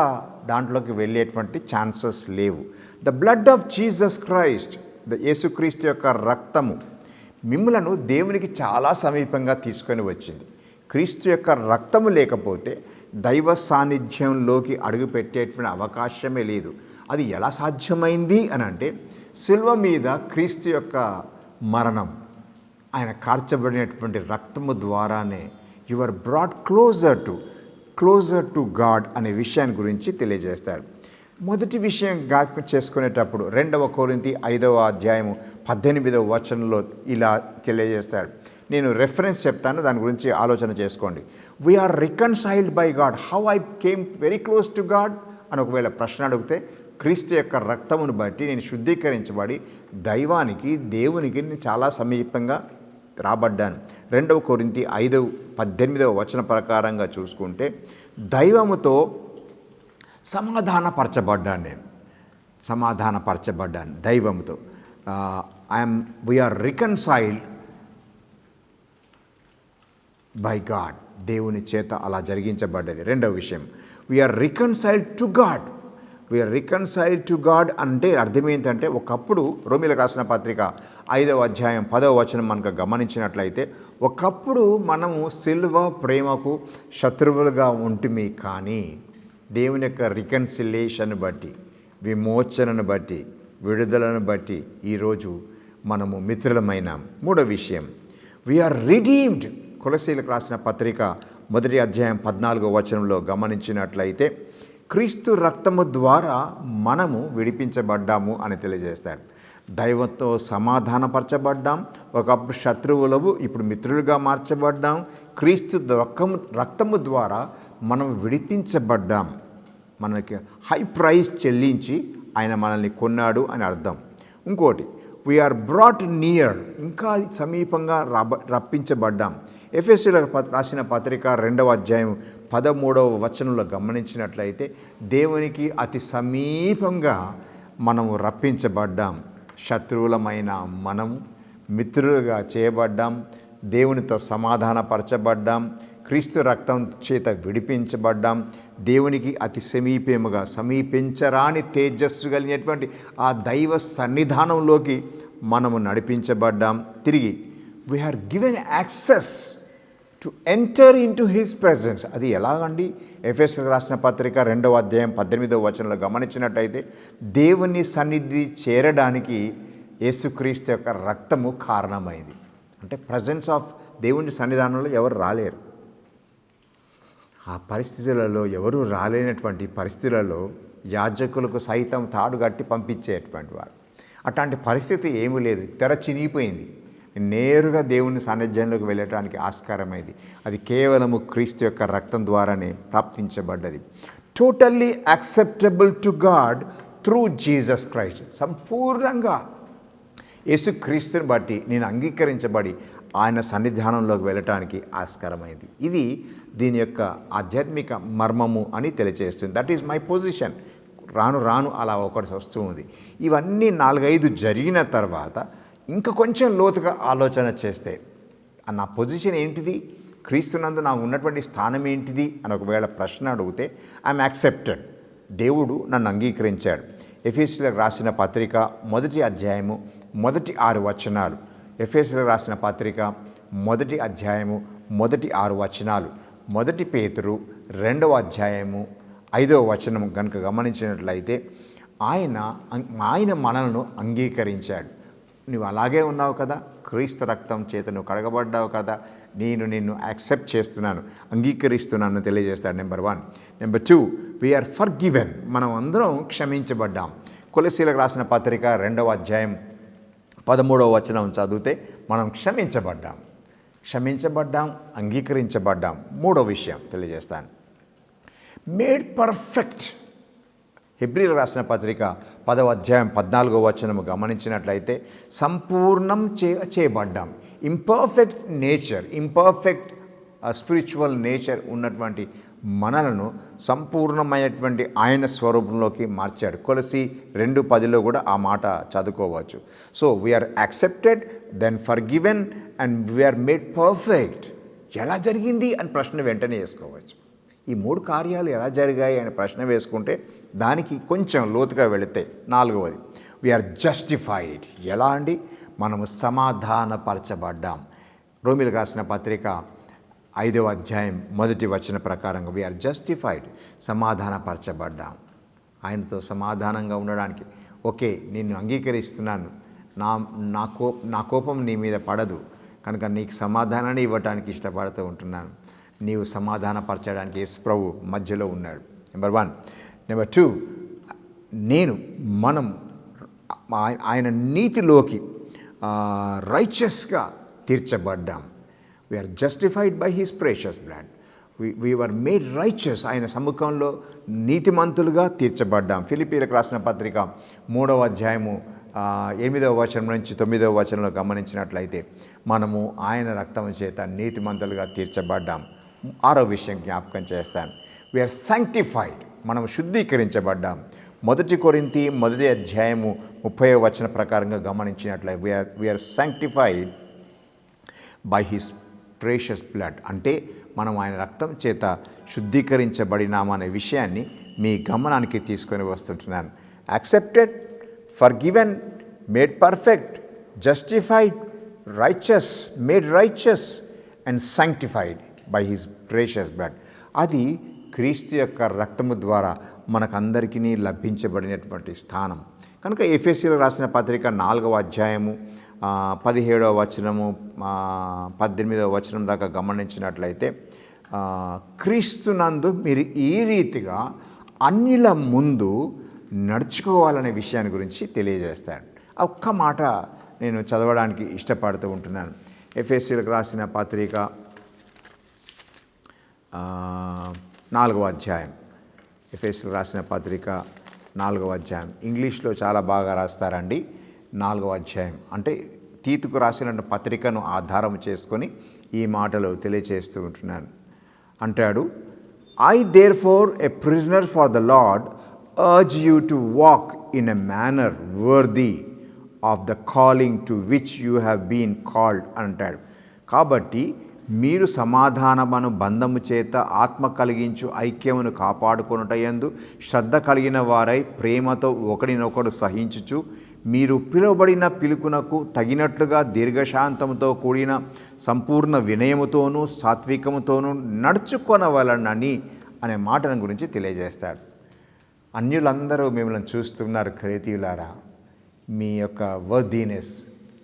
దాంట్లోకి వెళ్ళేటువంటి ఛాన్సెస్ లేవు. The blood of Jesus Christ, యేసుక్రీస్తు యొక్క రక్తము మిమ్మలను దేవునికి చాలా సమీపంగా తీసుకొని వచ్చింది. క్రీస్తు యొక్క రక్తము లేకపోతే దైవ సాన్నిధ్యంలోకి అడుగుపెట్టేటువంటి అవకాశమే లేదు. అది ఎలా సాధ్యమైంది అని అంటే సిలువ మీద క్రీస్తు యొక్క మరణం, ఆయన కార్చబడినటువంటి రక్తము ద్వారానే you are brought closer to God అనే విషయాన్ని గురించి తెలియజేస్తాడు. మొదటి విషయం జ్ఞాపకం చేసుకునేటప్పుడు 2వ కొరింథీ 5వ అధ్యాయము 18వ వచనంలో ఇలా తెలియజేస్తాడు. నేను రెఫరెన్స్ చెప్తాను, దాని గురించి ఆలోచన చేసుకోండి. We are reconciled by God. How I came very close to God అని ఒకవేళ ప్రశ్న అడిగితే, క్రీస్తు యొక్క రక్తమును బట్టి నేను శుద్ధీకరించబడి దేవునికి నేను చాలా సమీపంగా రాబడ్డాను. 2వ కొరింథీ 5:18 వచన ప్రకారంగా చూసుకుంటే దైవముతో సమాధానపరచబడ్డాను దైవముతో. We are reconciled by God. దేవుని చేత అలా జరిగించబడ్డది. 2వ విషయం, వీఆర్ రికన్సైల్డ్ టు గాడ్ అంటే అర్థం ఏంటంటే, ఒకప్పుడు రోమీలకు రాసిన పత్రిక 5వ అధ్యాయం 10వ వచనం మనకు గమనించినట్లయితే, ఒకప్పుడు మనము సిల్వ ప్రేమకు శత్రువులుగా ఉంటిమి, కానీ దేవుని యొక్క రికన్సిలేషన్ బట్టి, విమోచనను బట్టి, విడుదలను బట్టి ఈరోజు మనము మిత్రులమైనాం. 3వ విషయం, వీఆర్ రిడీమ్డ్. కొలస్సీలకు రాసిన పత్రిక 1వ అధ్యాయం 14వ వచనంలో గమనించినట్లయితే క్రీస్తు రక్తము ద్వారా మనము విడిపించబడ్డాము అని తెలియజేస్తాడు. దైవంతో సమాధానపరచబడ్డాం. ఒకప్పుడు శత్రువులవు, ఇప్పుడు మిత్రులుగా మార్చబడ్డాం. క్రీస్తు రక్తము ద్వారా మనం విడిపించబడ్డాం. మనకి హై ప్రైస్ చెల్లించి ఆయన మనల్ని కొన్నాడు అని అర్థం. ఇంకోటి, వీఆర్ బ్రాట్ నియర్, ఇంకా సమీపంగా రప్పించబడ్డాం. ఎఫెసీయులకు రాసిన పత్రిక 2వ అధ్యాయం 13వ వచనంలో గమనించినట్లయితే దేవునికి అతి సమీపంగా మనము రప్పించబడ్డాం. శత్రువులమైన మనము మిత్రులుగా చేయబడ్డాం. దేవునితో సమాధానపరచబడ్డాం. క్రీస్తు రక్తం చేత విడిపించబడ్డాం. దేవునికి అతి సమీపించరాని తేజస్సు కలిగినటువంటి ఆ దైవ సన్నిధానంలోకి మనము నడిపించబడ్డాం. తిరిగి we are given access to enter in to his presence. అది ఎలాగండి? ఎఫెసీయులకు రాసిన పత్రిక 2వ అధ్యాయం 18వ వచనంలో గమనించినట్టయితే దేవుని సన్నిధి చేరడానికి యేసుక్రీస్తు యొక్క రక్తము కారణమైంది. అంటే ప్రజెన్స్ ఆఫ్ దేవుని సన్నిధానంలో ఎవరు రాలేరు. ఆ పరిస్థితులలో ఎవరు రాలేనటువంటి పరిస్థితులలో యాజకులకు సైతం తాడు కట్టి పంపించేటువంటి వారు. అట్లాంటి పరిస్థితి ఏమీ లేదు. తెర చినిగిపోయింది. నేరుగా దేవుని సాన్నిధ్యంలోకి వెళ్ళటానికి ఆస్కారమైంది. అది కేవలము క్రీస్తు యొక్క రక్తం ద్వారానే ప్రాప్తించబడ్డది. Totally acceptable to God through Jesus Christ. సంపూర్ణంగా యేసుక్రీస్తుని బట్టి నేను అంగీకరించబడి ఆయన సన్నిధానంలోకి వెళ్ళటానికి ఆస్కారమైంది. ఇది దీని యొక్క ఆధ్యాత్మిక మర్మము అని తెలియజేస్తుంది. That is my position. రాను రాను అలా ఒకటి వస్తూ ఉంది. ఇవన్నీ 4-5 జరిగిన తర్వాత ఇంకా కొంచెం లోతుగా ఆలోచన చేస్తే నా పొజిషన్ ఏంటిది, క్రీస్తునందు నాకు ఉన్నటువంటి స్థానం ఏంటిది అని ఒకవేళ ప్రశ్న అడిగితే ఐఎమ్ యాక్సెప్టెడ్. దేవుడు నన్ను అంగీకరించాడు. ఎఫెసీయులకు రాసిన పత్రిక 1వ అధ్యాయము 1 6 వచనాలు. ఎఫెసీయులకు రాసిన పత్రిక 1వ అధ్యాయము 1 6 వచనాలు. 1 పేతురు 2వ అధ్యాయము 5వ వచనం కనుక గమనించినట్లయితే ఆయన మనలను అంగీకరించాడు. నువ్వు అలాగే ఉన్నావు కదా, క్రీస్తు రక్తం చేత నువ్వు కడగబడ్డావు కదా, నేను నిన్ను యాక్సెప్ట్ చేస్తున్నాను, అంగీకరిస్తున్నాను తెలియజేస్తాడు. Number 1. Number 2, we are forgiven. మనం అందరం క్షమించబడ్డాం. కొలస్సీలకు రాసిన పత్రిక 2వ అధ్యాయం 13వ వచనం చదివితే మనం క్షమించబడ్డాం, అంగీకరించబడ్డాం. 3వ విషయం తెలియజేస్తాను, మేడ్ పర్ఫెక్ట్. హెబ్రీయులకు రాసిన పత్రిక 10వ అధ్యాయం 14వ వచనము గమనించినట్లయితే సంపూర్ణం చేయబడ్డాం. ఇంపర్ఫెక్ట్ స్పిరిచువల్ నేచర్ ఉన్నటువంటి మనలను సంపూర్ణమైనటువంటి ఆయన స్వరూపంలోకి మార్చాడు. కొలసి 2:10లో కూడా ఆ మాట చదువుకోవచ్చు. So we are accepted, then forgiven and we are made perfect. ఎలా జరిగింది అని ప్రశ్న వెంటనే వేసుకోవచ్చు. ఈ 3 కార్యాలు ఎలా జరిగాయి అని ప్రశ్న వేసుకుంటే దానికి కొంచెం లోతుగా వెళితే 4వది, వీఆర్ జస్టిఫైడ్. ఎలా అండి? మనము సమాధానపరచబడ్డాం. రోమీయులకు రాసిన పత్రిక 5వ అధ్యాయం 1వ వచనం ప్రకారంగా వీఆర్ జస్టిఫైడ్, సమాధానపరచబడ్డాం. ఆయనతో సమాధానంగా ఉండడానికి ఓకే, నిన్ను అంగీకరిస్తున్నాను, నా కోపం నీ మీద పడదు కనుక నీకు సమాధానాన్ని ఇవ్వటానికి ఇష్టపడుతూ ఉంటున్నాను. నీవు సమాధానపరచడానికి యేసు ప్రభు మధ్యలో ఉన్నాడు. నెంబర్ 1. నెంబర్ 2, మనం ఆయన నీతిలోకి రైచియస్గా తీర్చబడ్డాం. We are justified by his precious blood. We are made righteous. ఆయన సముఖంలో నీతిమంతులుగా తీర్చబడ్డాం. ఫిలిప్పీయులకు రాసిన పత్రిక 3వ అధ్యాయము 8వ వచనం నుంచి 9వ వచనంలో గమనించినట్లయితే మనము ఆయన రక్తం చేత నీతిమంతులుగా తీర్చబడ్డాం. 6వ విషయం జ్ఞాపకం చేస్తాను, వీఆర్ సాంక్టిఫైడ్. మనం శుద్ధీకరించబడ్డాం. 1 కొరింథీ 1వ అధ్యాయము 30వ వచనం ప్రకారంగా గమనించినట్లయితే we are sanctified by his precious blood. అంటే మనం ఆయన రక్తం చేత శుద్ధీకరించబడినామనే విషయాన్ని మీ గమనానికి తీసుకొని వస్తుంటున్నాను. Accepted, forgiven, made perfect, justified, righteous, made righteous and sanctified by his precious blood. అది క్రీస్తు యొక్క రక్తము ద్వారా మనకందరికీ లభించబడినటువంటి స్థానం. కనుక ఎఫెసీయులకు రాసిన పత్రిక 4వ అధ్యాయము 17వ వచనము 18వ వచనం దాకా గమనించినట్లయితే క్రీస్తునందు మీరు ఈ రీతిగా అన్యుల ముందు నడుచుకోవాలనే విషయాన్ని గురించి తెలియజేస్తాడు. ఒక్క మాట నేను చదవడానికి ఇష్టపడుతూ ఉంటున్నాను. ఎఫెసీయులకు రాసిన పత్రిక 4వ అధ్యాయం. ఎఫెసీయులకు రాసిన పత్రిక 4వ అధ్యాయం. ఇంగ్లీష్లో చాలా బాగా రాస్తారండి. 4వ అధ్యాయం అంటే తీతుకు రాసిన పత్రికను ఆధారం చేసుకొని ఈ మాటలు తెలియచేస్తూ ఉంటున్నాను. అంటాడు, I therefore a prisoner for the lord urge you to walk in a manner worthy of the calling to which you have been called అంటాడు. కాబట్టి మీరు సమాధానమును బంధము చేత ఆత్మ కలిగించు ఐక్యమును కాపాడుకొనుటయందు శ్రద్ధ కలిగిన వారై ప్రేమతో ఒకడినొకడు సహించుచు మీరు పిలువబడిన పిలుపునకు తగినట్లుగా దీర్ఘశాంతంతో కూడిన సంపూర్ణ వినయముతోనూ సాత్వికముతోనూ నడుచుకొనవలనని అనే మాటను గురించి తెలియజేస్తాడు. అన్యులందరూ మిమ్మల్ని చూస్తున్నారు క్రేతీయులారా, మీ యొక్క వర్దీనెస్,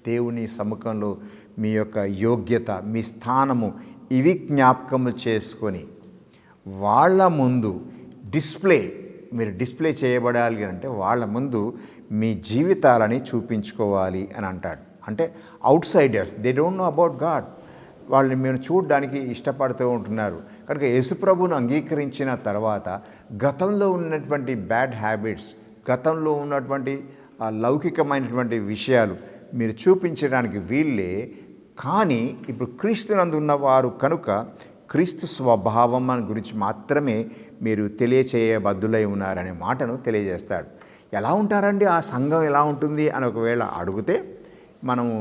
దేవుని సముఖంలో మీ యొక్క యోగ్యత, మీ స్థానము, ఇవి జ్ఞాపకము చేసుకొని వాళ్ళ ముందు మీరు డిస్ప్లే చేయబడాలి అంటే వాళ్ళ ముందు మీ జీవితాలని చూపించుకోవాలి అని అంటాడు. అంటే outsiders, they don't know about God, వాళ్ళని మేము చూడడానికి ఇష్టపడుతూ ఉంటున్నారు. కనుక యేసుప్రభువును అంగీకరించిన తర్వాత గతంలో ఉన్నటువంటి బ్యాడ్ హ్యాబిట్స్, గతంలో ఉన్నటువంటి లౌకికమైనటువంటి విషయాలు మీరు చూపించడానికి వీళ్ళే, కానీ ఇప్పుడు క్రీస్తునందు ఉన్నవారు కనుక క్రీస్తు స్వభావం అని గురించి మాత్రమే మీరు తెలియచేయబద్దులై ఉన్నారనే మాటను తెలియజేస్తాడు. ఎలా ఉంటారండి ఆ సంఘం, ఎలా ఉంటుంది అని ఒకవేళ అడిగితే మనము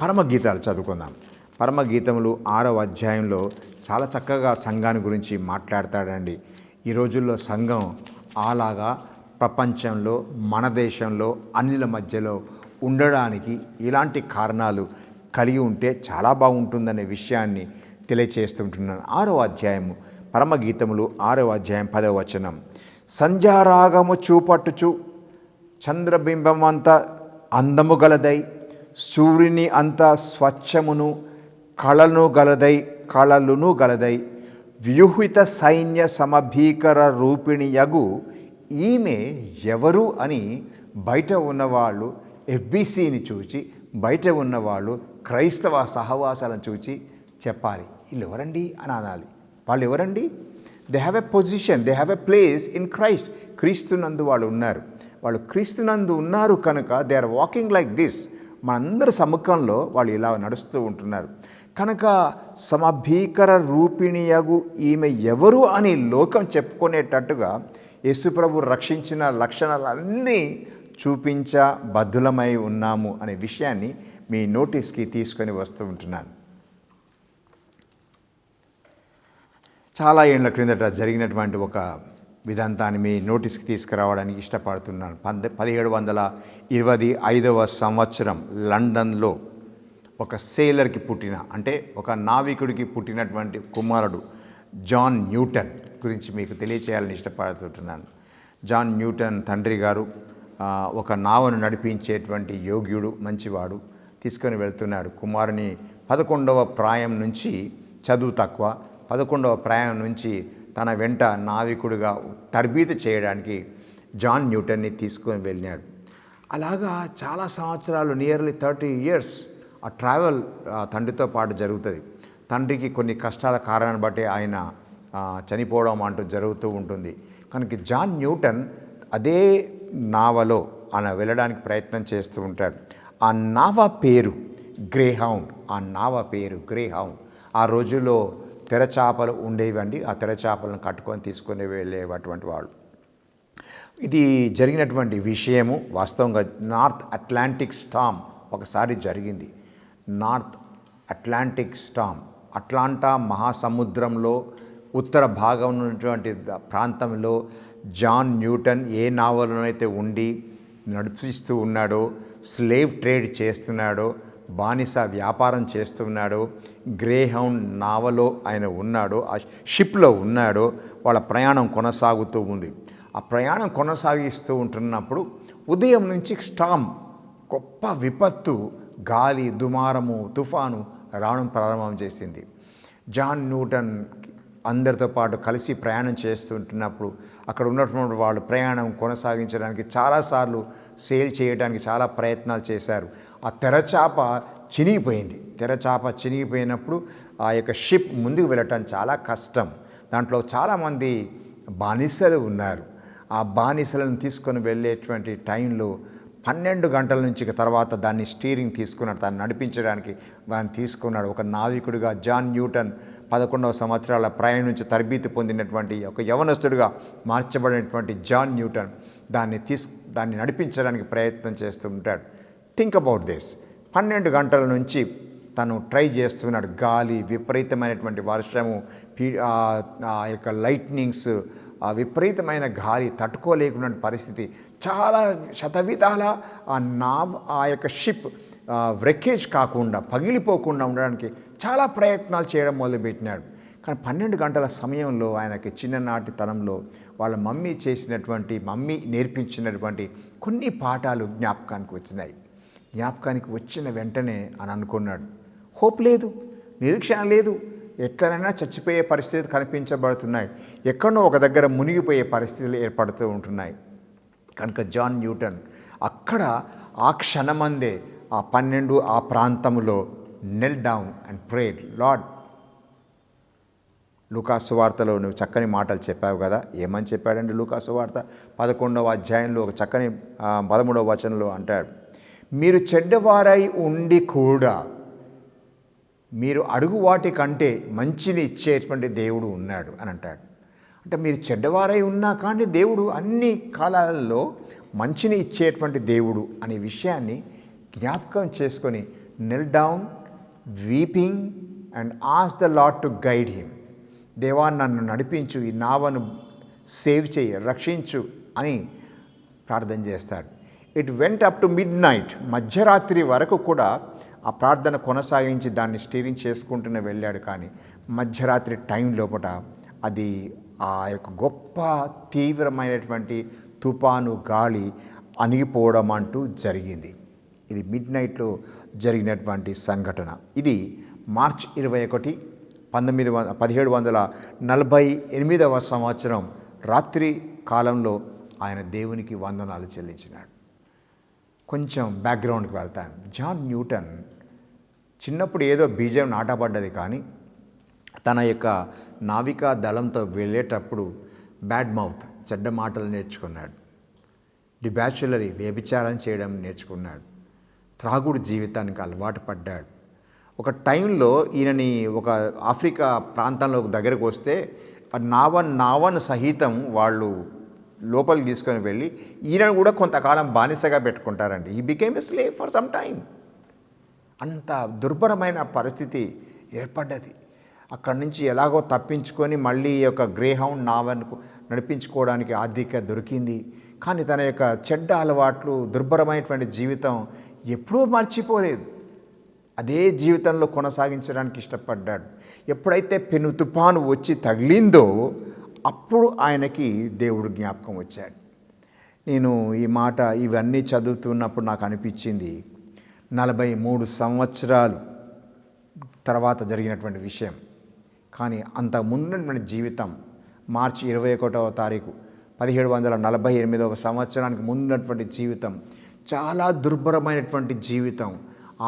పరమగీతాలు చదువుకుందాం. పరమగీతములు 6వ అధ్యాయంలో చాలా చక్కగా సంఘాన్ని గురించి మాట్లాడతాడండి. ఈ రోజుల్లో సంఘం అలాగా ప్రపంచంలో, మన దేశంలో, అన్యుల మధ్యలో ఉండడానికి ఇలాంటి కారణాలు కలిగి ఉంటే చాలా బాగుంటుందనే విషయాన్ని తెలియచేస్తుంటున్నాను. 6వ అధ్యాయము పరమగీతములు 6వ అధ్యాయం 10వ వచనం. సంధ్యారాగము చూపట్టుచు చంద్రబింబమంత అందము గలదై, సూర్యుని అంత స్వచ్ఛమును కళలును గలదై వ్యూహిత సైన్య సమభీకర రూపిణియగు ఈమె ఎవరు అని బయట ఉన్నవాళ్ళు ఎఫ్బీసీని చూచి, బయట ఉన్నవాళ్ళు క్రైస్తవ సహవాసాలను చూచి చెప్పాలి, వీళ్ళు ఎవరండి అని అనాలి. వాళ్ళు ఎవరండి? They have a position, they have a place in Christ. క్రీస్తునందు వాళ్ళు ఉన్నారు. వాళ్ళు క్రీస్తునందు ఉన్నారు కనుక they are walking like this. మనందరి సముఖంలో వాళ్ళు ఇలా నడుస్తూ ఉంటున్నారు కనుక సమభీకర రూపిణియగు ఈమె ఎవరు అని లోకం చెప్పుకునేటట్టుగా యేసుప్రభు రక్షించిన లక్షణాలన్నీ చూపించబద్ధులమై ఉన్నాము అనే విషయాన్ని మీ నోటీస్కి తీసుకొని వస్తూ ఉంటున్నాను. చాలా ఏళ్ల క్రిందట జరిగినటువంటి ఒక విధాంతాన్ని మీ నోటీస్కి తీసుకురావడానికి ఇష్టపడుతున్నాను. 1725వ సంవత్సరం లండన్లో ఒక సేలర్కి పుట్టిన, అంటే ఒక నావికుడికి పుట్టినటువంటి కుమారుడు జాన్ న్యూటన్ గురించి మీకు తెలియచేయాలని ఇష్టపడుతుంటున్నాను. జాన్ న్యూటన్ తండ్రి గారు ఒక నావను నడిపించేటువంటి యోగ్యుడు, మంచివాడు. తీసుకొని వెళ్తున్నాడు కుమారుని. 11వ ప్రాయం నుంచి చదువు తక్కువ, 11వ ప్రాయం నుంచి తన వెంట నావికుడిగా తర్బీదు చేయడానికి జాన్ న్యూటన్ని తీసుకొని వెళ్ళినాడు. అలాగా చాలా సంవత్సరాలు, నియర్లీ 30 years ఆ ట్రావెల్ తండ్రితో పాటు జరుగుతుంది. తండ్రికి కొన్ని కష్టాల కారణాన్ని బట్టి ఆయన చనిపోవడం అంటూ జరుగుతూ ఉంటుంది. కనుక జాన్ న్యూటన్ అదే నావలో ఆయన వెళ్ళడానికి ప్రయత్నం చేస్తూ ఉంటాడు. ఆ నావ పేరు గ్రేహౌండ్. ఆ రోజుల్లో తెరచాపలు ఉండేవండి. ఆ తెరచాపలను కట్టుకొని తీసుకొని వెళ్ళేటువంటి వాళ్ళు. ఇది జరిగినటువంటి విషయము వాస్తవంగా నార్త్ అట్లాంటిక్ స్టామ్ ఒకసారి జరిగింది. నార్త్ అట్లాంటిక్ స్టామ్, అట్లాంటా మహాసముద్రంలో ఉత్తర భాగం ఉన్నటువంటి ప్రాంతంలో జాన్ న్యూటన్ ఏ నావలోనైతే ఉండి నడిపిస్తూ ఉన్నాడో, స్లేవ్ ట్రేడ్ చేస్తున్నాడో, బానిస వ్యాపారం చేస్తున్నాడో, గ్రేహౌండ్ నావలో ఆయన ఉన్నాడో, ఆ షిప్లో ఉన్నాడో, వాళ్ళ ప్రయాణం కొనసాగుతూ ఉంది. ఆ ప్రయాణం కొనసాగిస్తూ ఉంటున్నప్పుడు ఉదయం నుంచి స్టామ్, గొప్ప విపత్తు, గాలి, దుమారము, తుఫాను రావడం ప్రారంభం చేసింది. జాన్ న్యూటన్ అందరితో పాటు కలిసి ప్రయాణం చేస్తుంటున్నప్పుడు అక్కడ ఉన్నటువంటి వాళ్ళు ప్రయాణం కొనసాగించడానికి చాలాసార్లు సేల్ చేయడానికి చాలా ప్రయత్నాలు చేశారు. ఆ తెరచాప చినిగిపోయినప్పుడు ఆ యొక్క షిప్ ముందుకు వెళ్ళటం చాలా కష్టం. దాంట్లో చాలామంది బానిసలు ఉన్నారు. ఆ బానిసలను తీసుకొని వెళ్ళేటువంటి టైంలో 12 గంటల నుంచి తర్వాత దాన్ని స్టీరింగ్ తీసుకున్నాడు, దాన్ని నడిపించడానికి దాన్ని తీసుకున్నాడు. ఒక నావికుడిగా జాన్ న్యూటన్ 11వ సంవత్సరాల ప్రయాణం నుంచి తరబీతి పొందినటువంటి ఒక యవనస్తుడిగా మార్చబడినటువంటి జాన్ న్యూటన్ దాన్ని నడిపించడానికి ప్రయత్నం చేస్తూ ఉంటాడు. Think about this. 12 గంటల నుంచి తను ట్రై చేస్తున్నాడు. గాలి, విపరీతమైనటువంటి వర్షము, ఆ యొక్క లైట్నింగ్స్, ఆ విపరీతమైన గాలి తట్టుకోలేకున్న పరిస్థితి, చాలా శతవిధాల ఆ యొక్క షిప్ వ్రెకేజ్ కాకుండా పగిలిపోకుండా ఉండడానికి చాలా ప్రయత్నాలు చేయడం మొదలుపెట్టినాడు. కానీ 12 గంటల సమయంలో ఆయనకి చిన్ననాటి తనంలో వాళ్ళ మమ్మీ నేర్పించినటువంటి కొన్ని పాఠాలు జ్ఞాపకానికి వచ్చినాయి. జ్ఞాపకానికి వచ్చిన వెంటనే అని అనుకున్నాడు, హోప్ లేదు, నిరీక్షణ లేదు, ఎట్లనైనా చచ్చిపోయే పరిస్థితులు కనిపించబడుతున్నాయి, ఎక్కడో ఒక దగ్గర మునిగిపోయే పరిస్థితులు ఏర్పడుతూ ఉంటున్నాయి. కనుక జాన్ న్యూటన్ అక్కడ ఆ క్షణమందే ఆ 12 ఆ ప్రాంతంలో నెల్ డౌన్ అండ్ ప్రేడ్, లార్డ్. లూకాసు వార్తలో నువ్వు చక్కని మాటలు చెప్పావు కదా, ఏమని చెప్పాడండి? లూకాసు వార్త 11వ అధ్యాయంలో ఒక చక్కని 13వ వచనంలో అంటాడు, మీరు చెడ్డవారై ఉండి కూడా మీరు అడుగు వాటి కంటే మంచిని ఇచ్చేటువంటి దేవుడు ఉన్నాడు అని అంటాడు. అంటే మీరు చెడ్డవారై ఉన్నా కానీ దేవుడు అన్ని కాలాలలో మంచిని ఇచ్చేటువంటి దేవుడు అనే విషయాన్ని జ్ఞాపకం చేసుకొని knelt down weeping and ask the Lord to guide him. దేవా నన్ను నడిపించు, ఈ నావను సేవ్ చేయి, రక్షించు అని ప్రార్థన చేస్తాడు. It went up to mid night, మధ్యరాత్రి వరకు కూడా ఆ ప్రార్థన కొనసాగించి దాన్ని స్టీరింగ్ చేసుకుంటూనే వెళ్ళాడు. కానీ మధ్యరాత్రి టైం లోపల అది ఆ యొక్క గొప్ప తీవ్రమైనటువంటి తుఫాను గాలి అణిగిపోవడం అంటూ జరిగింది. ఇది మిడ్ నైట్లో జరిగినటువంటి సంఘటన. ఇది మార్చ్ 21, 1748వ సంవత్సరం రాత్రి కాలంలో ఆయన దేవునికి వందనాలు చెల్లించినాడు. కొంచెం బ్యాక్గ్రౌండ్కి వెళ్తాను. జాన్ న్యూటన్ చిన్నప్పుడు ఏదో బీజం నాటబడ్డది, కానీ తన యొక్క నావికా దళంతో వెళ్ళేటప్పుడు బ్యాడ్ మౌత్, చెడ్డ మాటలు నేర్చుకున్నాడు. డిబ్యాచులరీ, వ్యభిచారం చేయడం నేర్చుకున్నాడు. త్రాగుడు జీవితానికి అలవాటు పడ్డాడు. ఒక టైంలో ఈయనని ఒక ఆఫ్రికా ప్రాంతంలో దగ్గరకు వస్తే నావన్ సహితం వాళ్ళు లోపలికి తీసుకొని వెళ్ళి ఈయనను కూడా కొంతకాలం బానిసగా పెట్టుకుంటారండి. He became a slave for some time. అంత దుర్భరమైన పరిస్థితి ఏర్పడ్డది. అక్కడి నుంచి ఎలాగో తప్పించుకొని మళ్ళీ ఈ యొక్క గ్రేహౌండ్ నావన్కు నడిపించుకోవడానికి ఆర్థిక దొరికింది. కానీ తన యొక్క చెడ్డ అలవాట్లు, దుర్భరమైనటువంటి జీవితం ఎప్పుడూ మర్చిపోలేదు. అదే జీవితంలో కొనసాగించడానికి ఇష్టపడ్డాడు. ఎప్పుడైతే పెను తుఫాను వచ్చి తగిలిందో అప్పుడు ఆయనకి దేవుడు జ్ఞాపకం వచ్చాడు. నేను ఇవన్నీ చదువుతున్నప్పుడు నాకు అనిపించింది, 43 సంవత్సరాలు తర్వాత జరిగినటువంటి విషయం. కానీ అంత ముందున్నటువంటి జీవితం, మార్చి 21వ తారీఖు 1748వ సంవత్సరానికి ముందున్నటువంటి జీవితం చాలా దుర్భరమైనటువంటి జీవితం.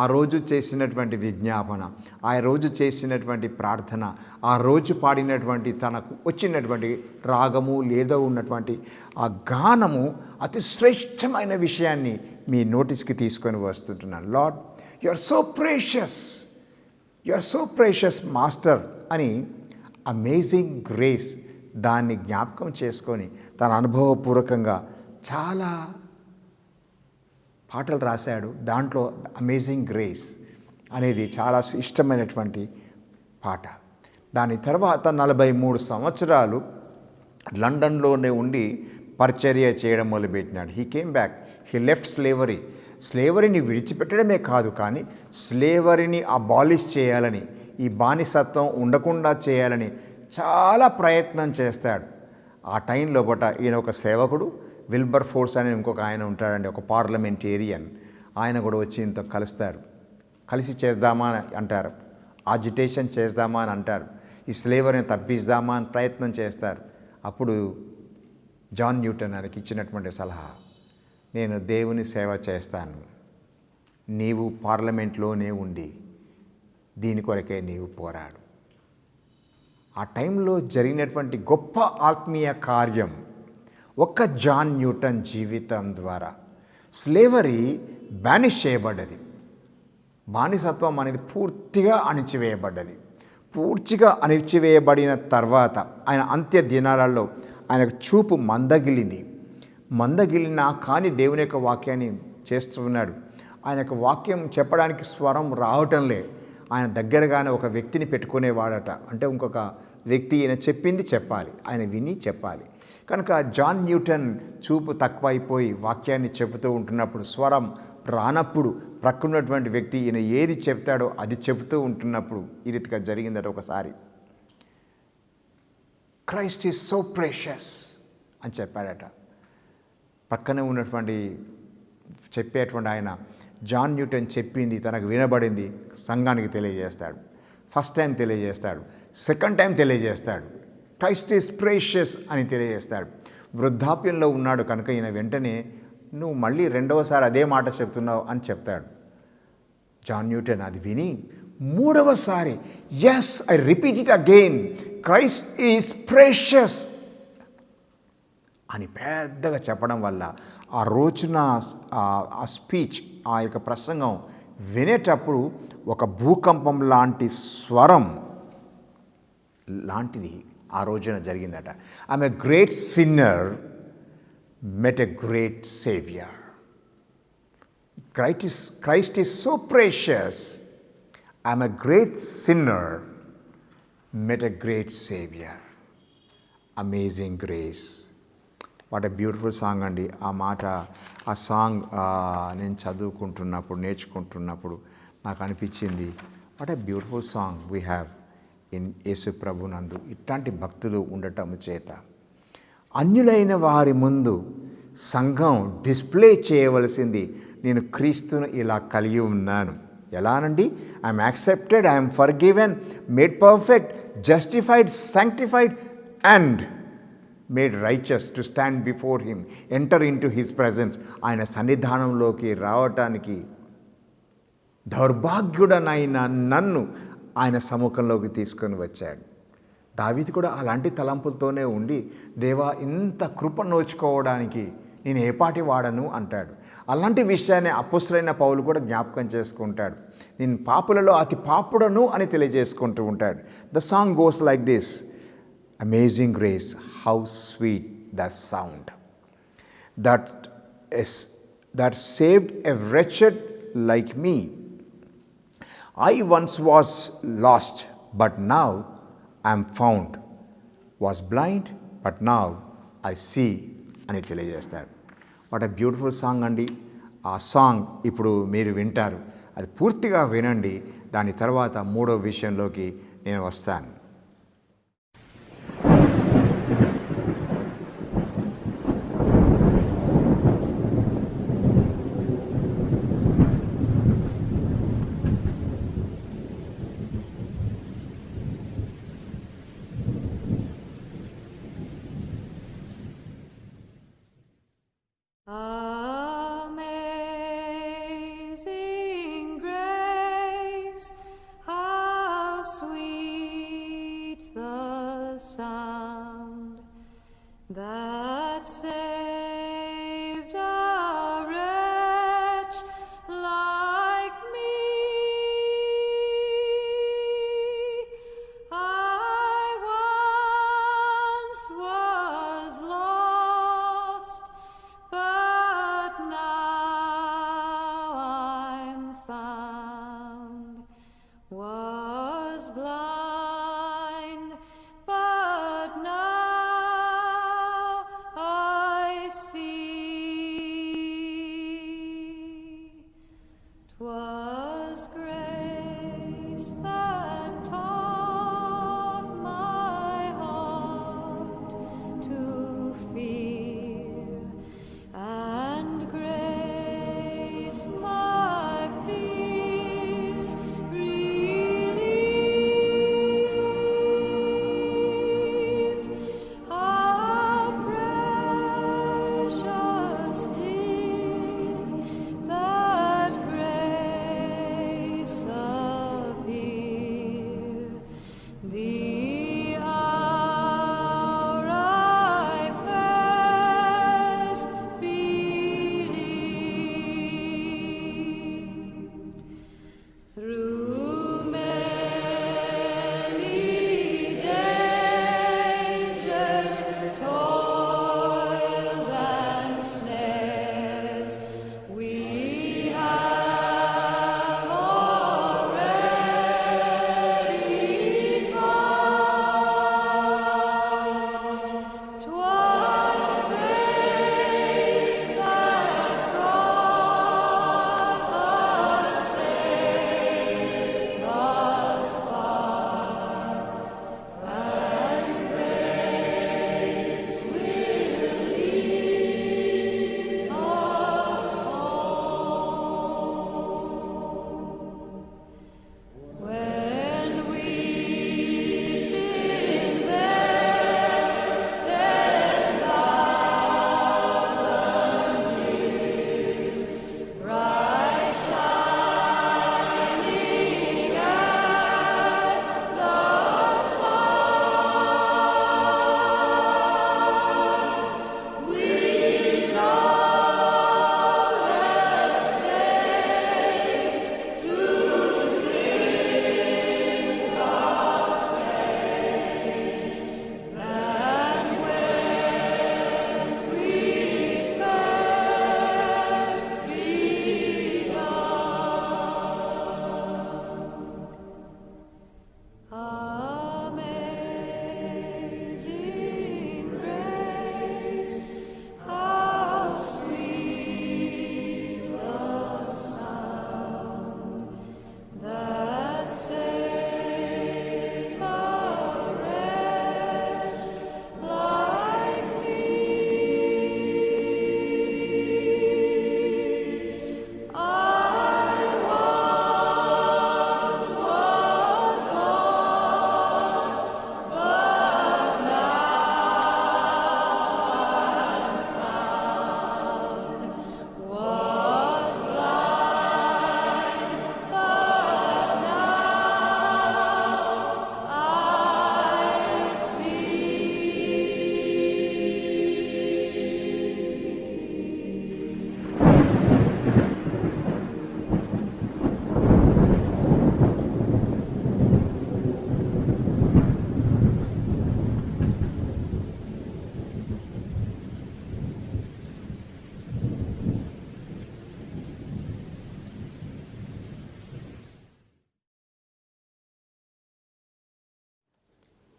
ఆ రోజు చేసినటువంటి విజ్ఞాపన, ఆ రోజు చేసినటువంటి ప్రార్థన, ఆ రోజు పాడినటువంటి తనకు వచ్చినటువంటి రాగము లేదా ఉన్నటువంటి ఆ గానము అతి శ్రేష్టమైన విషయాన్ని మీ నోటీస్కి తీసుకొని వస్తుంటున్నాను. Lord, you are so precious, you are so precious master అని అమేజింగ్ గ్రేస్ దాన్ని జ్ఞాపకం చేసుకొని తన అనుభవపూర్వకంగా చాలా పాటలు రాశాడు. దాంట్లో అమేజింగ్ గ్రేస్ అనేది చాలా ఇష్టమైనటువంటి పాట. దాని తర్వాత 43 సంవత్సరాలు లండన్లోనే ఉండి పరిచర్య చేయడం మొదలుపెట్టినాడు. He came back, he left slavery. స్లేవరీని విడిచిపెట్టడమే కాదు, కానీ స్లేవరీని అబాలిష్ చేయాలని, ఈ బానిసత్వం ఉండకుండా చేయాలని చాలా ప్రయత్నం చేస్తాడు. ఆ టైం లోపల ఈయన ఒక సేవకుడు, విల్బర్ ఫోర్స్ అనే ఇంకొక ఆయన ఉంటాడండి, ఒక పార్లమెంటేరియన్. ఆయన కూడా వచ్చి ఇంత కలుస్తారు. కలిసి చేద్దామా అని అంటారు, ఆజిటేషన్ చేద్దామా అని అంటారు, ఈ స్లేవరీని తప్పిద్దామా అని ప్రయత్నం చేస్తారు. అప్పుడు జాన్ న్యూటన్ ఆయనకి ఇచ్చినటువంటి సలహా, నేను దేవుని సేవ చేస్తాను, నీవు పార్లమెంట్లోనే ఉండి దీని కొరకే నీవు పోరాడు. ఆ టైంలో జరిగినటువంటి గొప్ప ఆత్మీయ కార్యం ఒక్క జాన్ న్యూటన్ జీవితం ద్వారా స్లేవరీ బ్యానిష్ చేయబడ్డది. బానిసత్వం అనేది పూర్తిగా అణిచివేయబడ్డది. పూర్తిగా అణిచివేయబడిన తర్వాత ఆయన అంత్య దినాలలో ఆయనకు చూపు మందగిలినా కానీ దేవుని యొక్క వాక్యాన్ని చేస్తున్నాడు. ఆయన యొక్క వాక్యం చెప్పడానికి స్వరం రావటంలే. ఆయన దగ్గరగానే ఒక వ్యక్తిని పెట్టుకునేవాడట. అంటే ఇంకొక వ్యక్తి ఈయన చెప్పింది చెప్పాలి, ఆయన విని చెప్పాలి. కనుక జాన్ న్యూటన్ చూపు తక్కువైపోయి వాక్యాన్ని చెబుతూ ఉంటున్నప్పుడు స్వరం రానప్పుడు ప్రక్కన్నటువంటి వ్యక్తి ఈయన ఏది చెప్తాడో అది చెబుతూ ఉంటున్నప్పుడు ఈ రీతిగా జరిగిందట ఒకసారి. క్రైస్ట్ ఈజ్ సో ప్రెషియస్ అని చెప్పాడట. పక్కనే ఉన్నటువంటి చెప్పేటువంటి ఆయన జాన్ న్యూటన్ చెప్పింది తనకు వినబడింది సంఘానికి తెలియజేస్తాడు. ఫస్ట్ టైం తెలియజేస్తాడు, సెకండ్ టైం తెలియజేస్తాడు. క్రైస్ట్ ఈజ్ ప్రెషియస్ అని తెలియజేస్తాడు. వృద్ధాప్యంలో ఉన్నాడు కనుక ఈయన వెంటనే నువ్వు మళ్ళీ రెండవసారి అదే మాట చెప్తున్నావు అని చెప్తాడు. జాన్ న్యూటన్ అది విని మూడవసారి as I repeat it again, Christ is precious అని పెద్దగా చెప్పడం వల్ల ఆ రోజున ఆ స్పీచ్, ఆ యొక్క ప్రసంగం వినేటప్పుడు ఒక భూకంపం లాంటి స్వరం లాంటిది ఆ రోజున జరిగిందట. I'm a great sinner met a great Savior. Christ is so precious. I'm a great sinner, met a great Savior. Amazing grace. What a beautiful song అండి. ఆ మాట, ఆ సాంగ్ నేను చదువుకుంటున్నప్పుడు, నేర్చుకుంటున్నప్పుడు నాకు అనిపించింది, what a beautiful song we have in యేసు ప్రభునందు. ఇట్లాంటి భక్తులు ఉండటం చేత అన్యులైన వారి ముందు సంఘం డిస్ప్లే చేయవలసింది, నేను క్రీస్తును ఇలా కలిగి ఉన్నాను. ఎలానండి? I'm accepted, I'm forgiven, made perfect, justified, sanctified and made righteous to stand before him, enter in to his presence. ఆయన సన్నిధానంలోకి రావటానికి దౌర్భాగ్యుడనైన నన్ను ఆయన సముఖంలోకి తీసుకొని వచ్చాడు. దావీదు కూడా అలాంటి తలంపులతోనే ఉండి, దేవా ఇంత కృప నోచుకోవడానికి నేను ఏపాటి వాడను అంటాడు. అలాంటి విషయాన్ని అపొస్తలుడైన పౌలు కూడా జ్ఞాపకం చేసుకుంటాడు. నేను పాపులలో అతి పాపుడను అని తెలియజేసుకుంటూ ఉంటాడు. The song goes like this, amazing grace how sweet the sound that saved a wretched like me. I once was lost, but now I am found, was blind but now I see అని తెలియజేస్తాడు. What a beautiful song అండి. ఆ song ఇప్పుడు మీరు వింటారు. అది పూర్తిగా వినండి. దాని తర్వాత మూడో విషయంలోకి నేను వస్తాను. Amazing grace, how sweet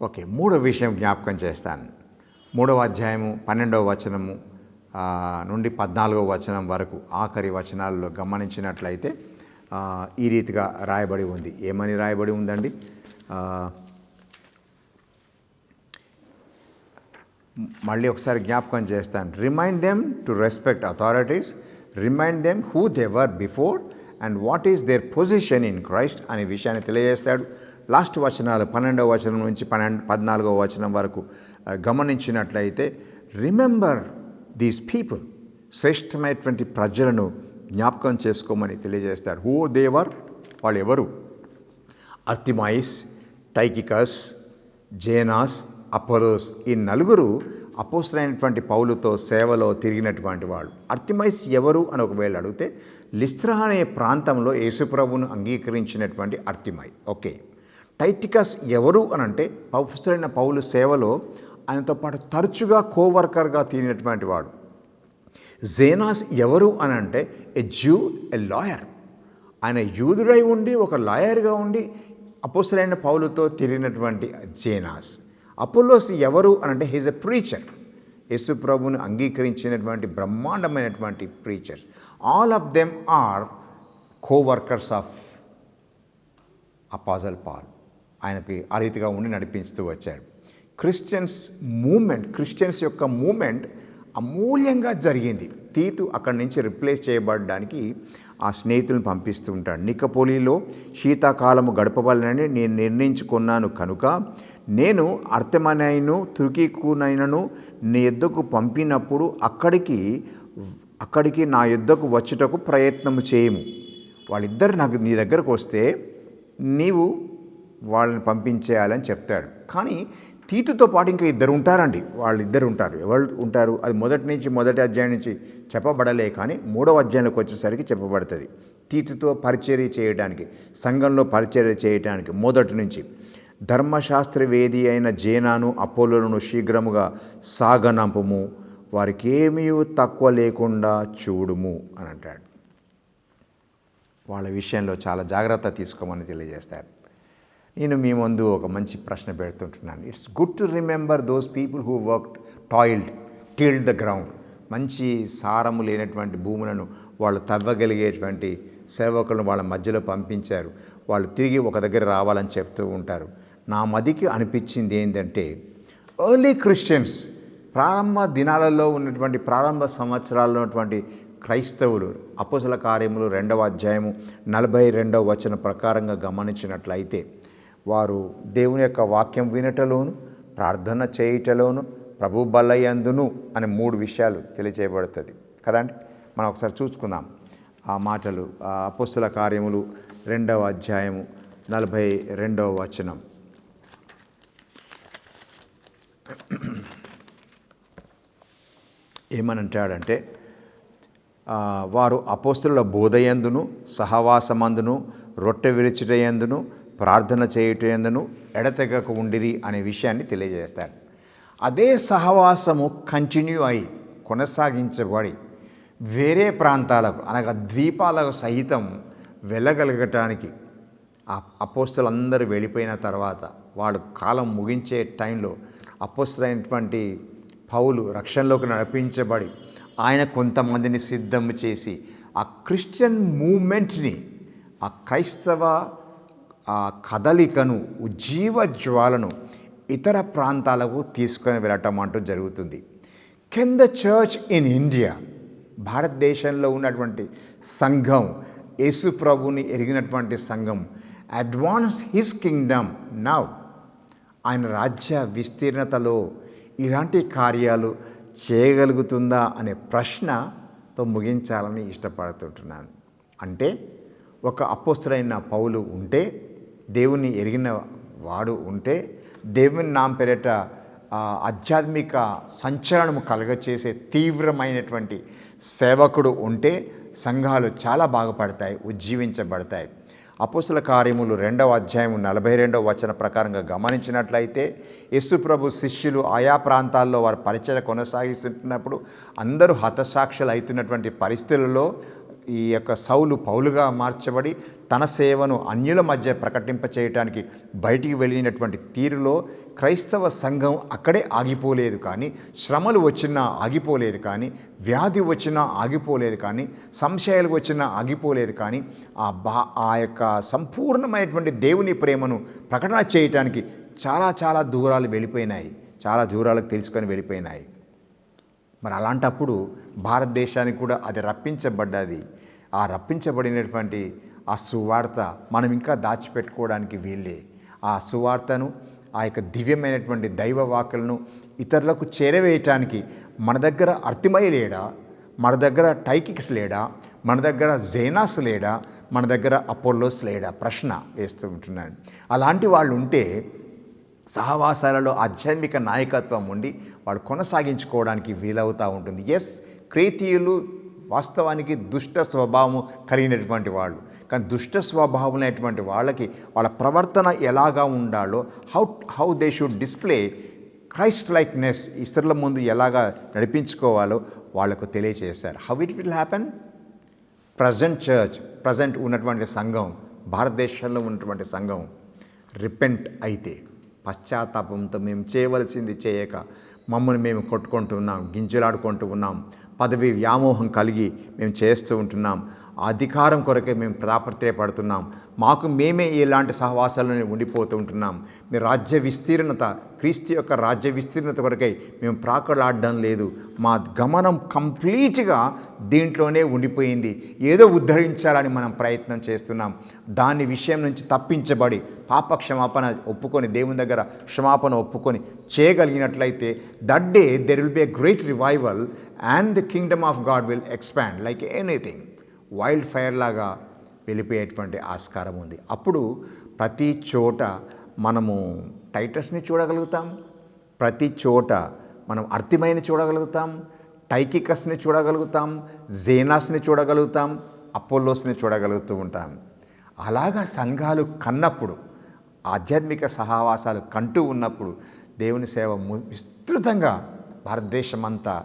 okay, మూడో విషయం జ్ఞాపకం చేస్తాను. 3వ అధ్యాయము 12వ వచనము నుండి 14వ వచనం వరకు ఆఖరి వచనాల్లో గమనించినట్లయితే ఈ రీతిగా రాయబడి ఉంది. ఏమని రాయబడి ఉందండి? మళ్ళీ ఒకసారి జ్ఞాపకం చేస్తాను. Remind them to respect authorities, remind them who they were before and what is their position in Christ అనే విషయాన్ని తెలియజేస్తాడు. లాస్ట్ వచనాలు 12వ వచనం నుంచి 14వ వచనం వరకు గమనించినట్లయితే రిమెంబర్ దీస్ పీపుల్, శ్రేష్టమైనటువంటి ప్రజలను జ్ఞాపకం చేసుకోమని తెలియజేస్తాడు. హూ దే వర్, వాళ్ళు ఎవరు? అర్తిమాయిస్, టైకికస్, జేనాస్, అపోలోస్, ఈ నలుగురు అపోస్తలుడైనటువంటి పౌలుతో సేవలో తిరిగినటువంటి వాళ్ళు. అర్తిమైస్ ఎవరు అని ఒకవేళ అడిగితే లిస్త్రా అనే ప్రాంతంలో యేసుప్రభువును అంగీకరించినటువంటి అర్తిమై. ఓకే. టైటికస్ ఎవరు అని అంటే అపోస్తలుడైన పౌలు సేవలో ఆయనతో పాటు తరచుగా కోవర్కర్గా తిరిగినటువంటి వాడు. జేనాస్ ఎవరు అని అంటే ఎ జ్యూ, ఎ లాయర్. ఆయన యూదుడై ఉండి ఒక లాయర్గా ఉండి అపోస్తలుడైన పౌలుతో తిరిగినటువంటి జేనాస్. అపోలోస్ ఎవరు అని అంటే హీజ్ ఎ ప్రీచర్, యేసు ప్రభువును అంగీకరించినటువంటి బ్రహ్మాండమైనటువంటి preachers. All of them are coworkers of apostle Paul. ఆయనకి ఆ రీతిగా ఉండి నడిపిస్తూ వచ్చాడు. క్రిస్టియన్స్ యొక్క మూమెంట్ అమూల్యంగా జరిగింది. తీతు అక్కడి నుంచి రిప్లేస్ చేయబడడానికి ఆ స్నేహితులను పంపిస్తూ ఉంటాడు. నికోపోలిలో శీతాకాలము గడపవలనని నేను నిర్ణయించుకున్నాను కనుక నేను అర్తెమనైను తుర్కీకునైనను నీ యొద్దకు పంపినప్పుడు అక్కడికి నా యొద్దకు వచ్చుటకు ప్రయత్నము చేయము. వాళ్ళిద్దరు నీ దగ్గరకు వస్తే నీవు వాళ్ళని పంపించేయాలని చెప్తాడు. కానీ తీతుతో పాటు ఇంకా ఇద్దరు ఉంటారండి. వాళ్ళిద్దరు ఉంటారు. ఎవరు ఉంటారు? అది మొదటి అధ్యాయం నుంచి చెప్పబడలే, కానీ 3వ అధ్యాయంలోకి వచ్చేసరికి చెప్పబడుతుంది. తీతుతో పరిచర్య చేయడానికి, సంఘంలో పరిచర్య చేయడానికి మొదటి నుంచి ధర్మశాస్త్రవేది అయిన జేనాను అపోలోను శీఘ్రముగా సాగనంపము, వారికి ఏమీ తక్కువ లేకుండా చూడుము అని అంటాడు. వాళ్ళ విషయంలో చాలా జాగ్రత్త తీసుకోమని తెలియజేస్తాడు. నేను మీ ముందు ఒక మంచి ప్రశ్న పెడుతుంటున్నాను. It's good to remember those people who worked, tilled the ground. మంచి సారము లేనటువంటి భూములను వాళ్ళు తవ్వగలిగేటువంటి సేవకులను వాళ్ళ మధ్యలో పంపించారు. వాళ్ళు తిరిగి ఒక దగ్గర రావాలని చెప్తూ ఉంటారు. నా మదికి అనిపించింది ఏంటంటే ఎర్లీ క్రిస్టియన్స్, ప్రారంభ దినాలలో ఉన్నటువంటి ప్రారంభ సంవత్సరాల్లో ఉన్నటువంటి క్రైస్తవులు అపోస్తల కార్యములు 2వ అధ్యాయము 42వ వచన ప్రకారంగా గమనించినట్లయితే వారు దేవుని యొక్క వాక్యం వినటలోను, ప్రార్థన చేయుటలోను, ప్రభు బలయందును అనే 3 విషయాలు తెలియచేయబడుతుంది కదండి. మనం ఒకసారి చూసుకుందాం ఆ మాటలు. అపోస్తల కార్యములు 2వ అధ్యాయము 42వ వచనం. ఏమనంటాడంటే, వారు అపోస్తలుల బోధయందును, సహవాసమందును, రొట్టె విరుచుటయందును, ప్రార్థన చేయుటయందును ఎడతెగక ఉండిరి అనే విషయాన్ని తెలియజేస్తాడు. అదే సహవాసము కంటిన్యూ అయి కొనసాగించబడి వేరే ప్రాంతాలకు అనగా ద్వీపాలకు సహితం వెళ్ళగలగటానికి ఆ అపోస్తలులందరూ వెళ్ళిపోయిన తర్వాత వాడు కాలం ముగించే టైంలో అపోస్తలైనటువంటి పౌలు రక్షణలోకి నడిపించబడి ఆయన కొంతమందిని సిద్ధం చేసి ఆ క్రిస్టియన్ మూమెంట్ని, ఆ క్రైస్తవ కదలికను, ఉజ్జీవ జ్వాలను ఇతర ప్రాంతాలకు తీసుకొని వెళ్ళటం అంటూ జరుగుతుంది. Can the church in India, భారతదేశంలో ఉన్నటువంటి సంఘం, యేసు ప్రభుని ఎరిగినటువంటి సంఘం, అడ్వాన్స్ హిస్ కింగ్డమ్ నౌ, ఆయన రాజ్య విస్తీర్ణతలో ఇలాంటి కార్యాలు చేయగలుగుతుందా అనే ప్రశ్నతో ముగించాలని ఇష్టపడుతుంటున్నాను. అంటే ఒక అపోస్తలుడైన పౌలు ఉంటే, దేవుని ఎరిగిన వాడు ఉంటే, దేవుని నామ పేరిట ఆధ్యాత్మిక సంచలనము కలగచేసే తీవ్రమైనటువంటి సేవకుడు ఉంటే సంఘాలు చాలా బాగుపడతాయి, ఉజ్జీవించబడతాయి. అపోస్తల కార్యములు 2వ అధ్యాయం 42వ వచన ప్రకారంగా గమనించినట్లయితే యేసు ప్రభు శిష్యులు ఆయా ప్రాంతాల్లో వారి పరిచర్య కొనసాగిస్తున్నప్పుడు అందరూ హతసాక్షులు అవుతున్నటువంటి పరిస్థితులలో ఈ యొక్క సౌలు పౌలుగా మార్చబడి తన సేవను అన్యుల మధ్య ప్రకటింప చేయడానికి బయటికి వెళ్ళినటువంటి తీరులో క్రైస్తవ సంఘం అక్కడే ఆగిపోలేదు. కానీ శ్రమలు వచ్చినా ఆగిపోలేదు, కానీ వ్యాధి వచ్చినా ఆగిపోలేదు, కానీ సంశయాలు వచ్చినా ఆగిపోలేదు. కానీ ఆ యొక్క సంపూర్ణమైనటువంటి దేవుని ప్రేమను ప్రకటన చేయటానికి చాలా దూరాలు వెళ్ళిపోయినాయి, చాలా దూరాలకు తెలుసుకొని వెళ్ళిపోయినాయి. మరి అలాంటప్పుడు భారతదేశానికి కూడా అది రప్పించబడ్డది. ఆ రప్పించబడినటువంటి ఆ సువార్త మనం ఇంకా దాచిపెట్టుకోవడానికి వీల్లే. ఆ సువార్తను, ఆ యొక్క దివ్యమైనటువంటి దైవ వాక్కులను ఇతరులకు చేరవేయటానికి మన దగ్గర అర్తిమయ లేడా, మన దగ్గర టైకిక్స్ లేడా, మన దగ్గర జేనాస్ లేడా, మన దగ్గర అపోల్లోస్ లేడా ప్రశ్న వేస్తూ ఉంటున్నాను. అలాంటి వాళ్ళు ఉంటే సహవాసాలలో ఆధ్యాత్మిక నాయకత్వం ఉండి వాడు కొనసాగించుకోవడానికి వీలవుతూ ఉంటుంది. ఎస్, క్రేతీయులు వాస్తవానికి దుష్ట స్వభావం కలిగినటువంటి వాళ్ళు. కానీ దుష్ట స్వభావం అనేటువంటి వాళ్ళకి వాళ్ళ ప్రవర్తన ఎలాగా ఉండాలో, how they should display Christ likeness, ఇతరుల ముందు ఎలాగా నడిపించుకోవాలో వాళ్ళకు తెలియజేశారు. How it will happen? Present ఉన్నటువంటి సంఘం, భారతదేశంలో ఉన్నటువంటి సంఘం రిపెంట్ అయితే, పశ్చాత్తాపంతో మేము చేయవలసింది చేయక మమ్మల్ని మేము కొట్టుకుంటూ ఉన్నాం, గింజలాడుకుంటూ ఉన్నాం, పదవి వ్యామోహం కలిగి మేము చేస్తూ ఉంటున్నాం, అధికారం కొరకే మేము ప్రాపత్యపడుతున్నాం, మాకు మేమే ఇలాంటి సహవాసాలను ఉండిపోతూ ఉంటున్నాం, మీ రాజ్య విస్తీర్ణత, క్రీస్తు యొక్క రాజ్య విస్తీర్ణత కొరకై మేము ప్రాకులాడడం లేదు, మా గమనం కంప్లీట్గా దీంట్లోనే ఉండిపోయింది, ఏదో ఉద్ధరించాలని మనం ప్రయత్నం చేస్తున్నాం. దాని విషయం నుంచి తప్పించబడి పాప క్షమాపణ ఒప్పుకొని, దేవుని దగ్గర క్షమాపణ ఒప్పుకొని చేయగలిగినట్లయితే that day there will be a great revival and the kingdom of God will expand like anything. Wildfire లాగా వెళ్ళిపోయేటువంటి ఆస్కారం ఉంది. అప్పుడు ప్రతి చోట మనము టైటస్ని చూడగలుగుతాం, ప్రతి చోట మనం అర్తిమైని చూడగలుగుతాం, టైకికస్ని చూడగలుగుతాం, జేనాస్ని చూడగలుగుతాం, అపోల్లోస్ని చూడగలుగుతూ ఉంటాం. అలాగా సంఘాలు కన్నప్పుడు, ఆధ్యాత్మిక సహవాసాలు కంటూ ఉన్నప్పుడు దేవుని సేవ విస్తృతంగా భారతదేశం అంతా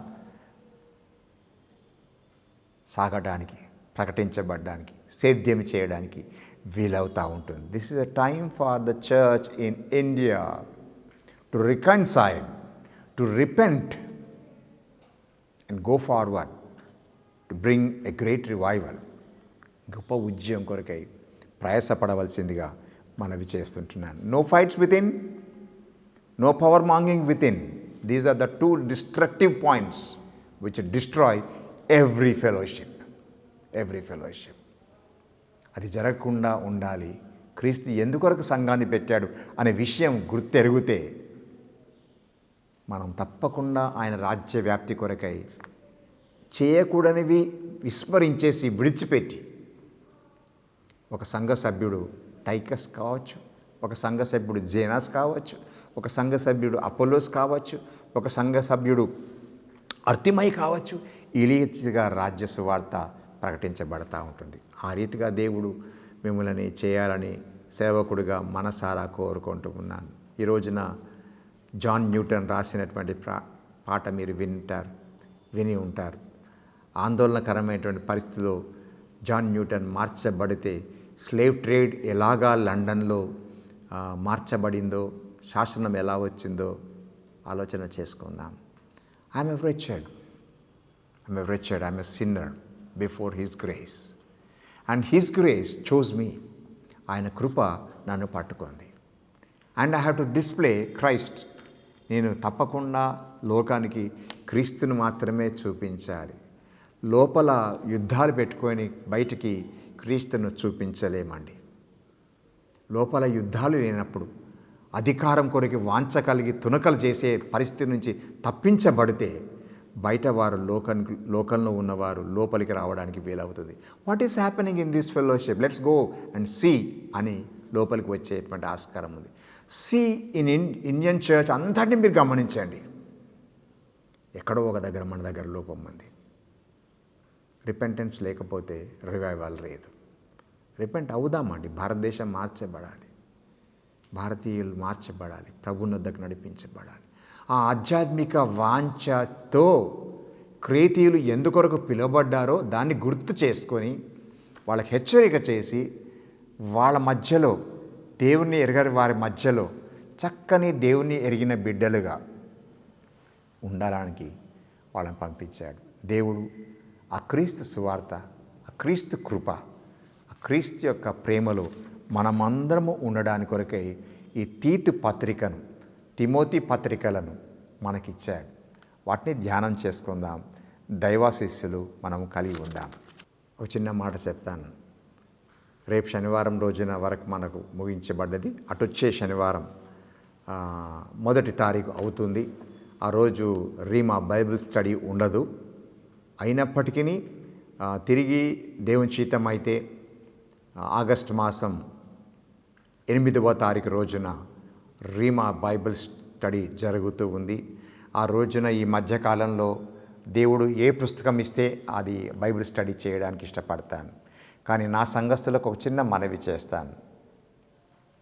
సాగడానికి, ప్రకటించబడడానికి, సేద్యం చేయడానికి వీలవుతూ ఉంటుంది. This is a time for the church in India to reconcile, to repent and go forward to bring a great revival. గొప్ప ఉద్యమం కొరకై ప్రయాసపడవలసిందిగా మనవి చేస్తుంటున్నాను. No fights within, no power mongering within. These are the two destructive points which destroy every fellowship. అది జరగకుండా ఉండాలి. క్రీస్తు ఎందుకొరకు సంఘాన్ని పెట్టాడు అనే విషయం గుర్తెరిగితే మనం తప్పకుండా ఆయన రాజ్య వ్యాప్తి కొరకై చేయకూడనివి విస్మరించేసి విడిచిపెట్టి, ఒక సంఘ సభ్యుడు టైకస్ కావచ్చు, ఒక సంఘ సభ్యుడు జేనాస్ కావచ్చు, ఒక సంఘ సభ్యుడు అపోలోస్ కావచ్చు, ఒక సంఘ సభ్యుడు అర్తిమై కావచ్చు, ఈ రీతిగా రాజ్య సువార్త ప్రకటించబడతా ఉంటుంది. ఆ రీతిగా దేవుడు మిమ్మల్ని చేయాలని సేవకుడిగా మనసారా కోరుకుంటూ ఉన్నాను. ఈ రోజున జాన్ న్యూటన్ రాసినటువంటి పాట మీరు విని ఉంటారు. ఆందోళనకరమైనటువంటి పరిస్థితిలో జాన్ న్యూటన్ మార్చబడితే స్లేవ్ ట్రేడ్ ఎలాగా లండన్లో మార్చబడిందో, శాసనం ఎలా వచ్చిందో ఆలోచన చేసుకుందాం. I'm a wretched, I'm a sinner before His grace. And His grace chose me. ఆయన కృప నన్ను పట్టుకుంది. And I have to display Christ. నేను తప్పకుండా లోకానికి క్రీస్తుని మాత్రమే చూపించాలి. లోపల యుద్ధాలు పెట్టుకొని బయటికి క్రీస్తును చూపించలేమండి. లోపల యుద్ధాలు లేనప్పుడు, అధికారం కొరకు వాంఛ కలిగి తునకలు చేసే పరిస్థితి నుంచి తప్పించబడితే బయట వారు లోకంలో ఉన్నవారు లోపలికి రావడానికి వీలవుతుంది. What is happening in this fellowship, let's go and see అని లోపలికి వచ్చేటువంటి ఆస్కారం ఉంది. సీ ఇన్ ఇండియన్ చర్చ్ అంతటిని మీరు గమనించండి. ఎక్కడో ఒక దగ్గర మన దగ్గర లోపం ఉంది. రిపెంటెన్స్ లేకపోతే రివైవల్ లేదు. రిపెంట్ అవుదామండి. భారతదేశం మార్చబడాలి, భారతీయులు మార్చబడాలి, ప్రభుని వద్దకు నడిపించబడాలి. ఆ ఆధ్యాత్మిక వాంఛతో క్రేతీయులు ఎందుకొరకు పిలువబడ్డారో దాన్ని గుర్తు చేసుకొని వాళ్ళకి హెచ్చరిక చేసి వాళ్ళ మధ్యలో దేవుణ్ణి ఎరగని వారి మధ్యలో చక్కని దేవుణ్ణి ఎరిగిన బిడ్డలుగా ఉండడానికి వాళ్ళని పంపించాడు. దేవుడు ఆ క్రీస్తు సువార్త, ఆ క్రీస్తు కృప, ఆ క్రీస్తు యొక్క ప్రేమలో మనమందరము ఉండడానికి కొరకై ఈ తీతు పత్రికను, తిమోతి పత్రికలను మనకిచ్చాడు. వాటిని ధ్యానం చేసుకుందాం. దైవాశీస్సులు మనం కలిగి ఉందాం. ఒక చిన్న మాట చెప్తాను. రేపు శనివారం రోజున వరకు మనకు ముగించబడ్డది. అటొచ్చే శనివారం 1వ తారీఖు అవుతుంది. ఆ రోజు రీమా బైబిల్ స్టడీ ఉండదు. అయినప్పటికీ తిరిగి దేవుని చిత్తం అయితే ఆగస్టు మాసం 8వ తారీఖు రోజున రీమా బైబిల్ స్టడీ జరుగుతూ ఉంది. ఆ రోజున ఈ మధ్యకాలంలో దేవుడు ఏ పుస్తకం ఇస్తే అది బైబిల్ స్టడీ చేయడానికి ఇష్టపడతాను. కానీ నా సంఘస్థులకు ఒక చిన్న మనవి చేస్తాను.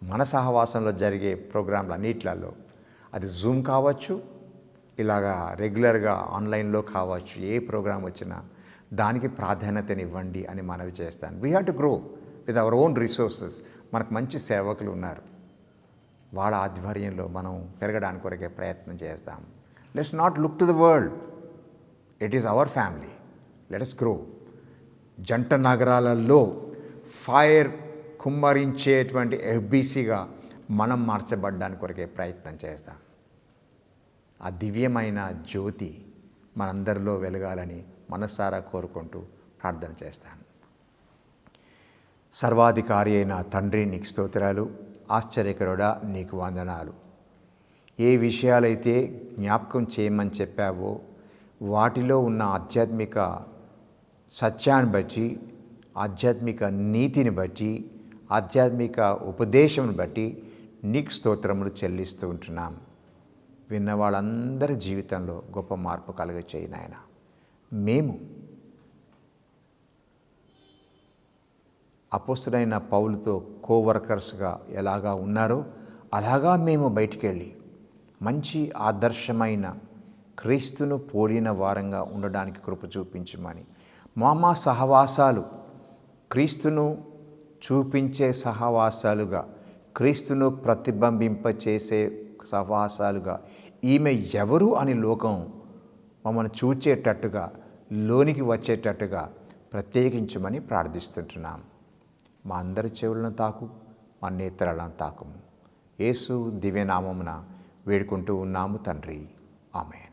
మన సహవాసంలో జరిగే ప్రోగ్రాంలు అన్నిట్లలో, అది జూమ్ కావచ్చు, ఇలాగా రెగ్యులర్గా ఆన్లైన్లో కావచ్చు, ఏ ప్రోగ్రాం వచ్చినా దానికి ప్రాధాన్యతనివ్వండి అని మనవి చేస్తాను. We have to grow with our own resources. మనకు మంచి సేవకులు ఉన్నారు. వాళ్ళ ఆధ్వర్యంలో మనం పెరగడానికి కొరకే ప్రయత్నం చేస్తాం. Let's not look to the world. It is our family. Let us grow. జంట నగరాలలో ఫైర్ కుమ్మరించేటువంటి ఎఫ్బీసీగా మనం మార్చబడ్డానికి కొరకే ప్రయత్నం చేస్తాం. ఆ దివ్యమైన జ్యోతి మనందరిలో వెలగాలని మనసారా కోరుకుంటూ ప్రార్థన చేస్తాను. సర్వాధికారి అయిన తండ్రి, నీకు స్తోత్రాలు. ఆశ్చర్యకరుడా, నీకు వందనాలు. ఏ విషయాలైతే జ్ఞాపకం చేయమని చెప్పావో వాటిలో ఉన్న ఆధ్యాత్మిక సత్యాన్ని బట్టి, ఆధ్యాత్మిక నీతిని బట్టి, ఆధ్యాత్మిక ఉపదేశం బట్టి నీకు స్తోత్రములు చెల్లిస్తూ ఉంటున్నాం. విన్న వాళ్ళందరి జీవితంలో గొప్ప మార్పు కలుగచేయి నాయన. మేము అపోస్తలుడైన పౌలుతో కోవర్కర్స్గా ఎలాగా ఉన్నారో అలాగా మేము బయటికి వెళ్ళి మంచి ఆదర్శమైన క్రీస్తును పోలిన వారంగా ఉండడానికి కృప చూపించమని, మా సహవాసాలు క్రీస్తును చూపించే సహవాసాలుగా, క్రీస్తును ప్రతిబింబింపచేసే సహవాసాలుగా, ఈమె ఎవరు అని లోకం మమ్మల్ని చూచేటట్టుగా, లోనికి వచ్చేటట్టుగా ప్రత్యేకించమని ప్రార్థిస్తుంటున్నాం. మా అందరి చెవులను తాకు, మా నేత్రాలను తాకుము. యేసు దివ్యనామమున వేడుకుంటూ ఉన్నాము తండ్రి. ఆమేన్.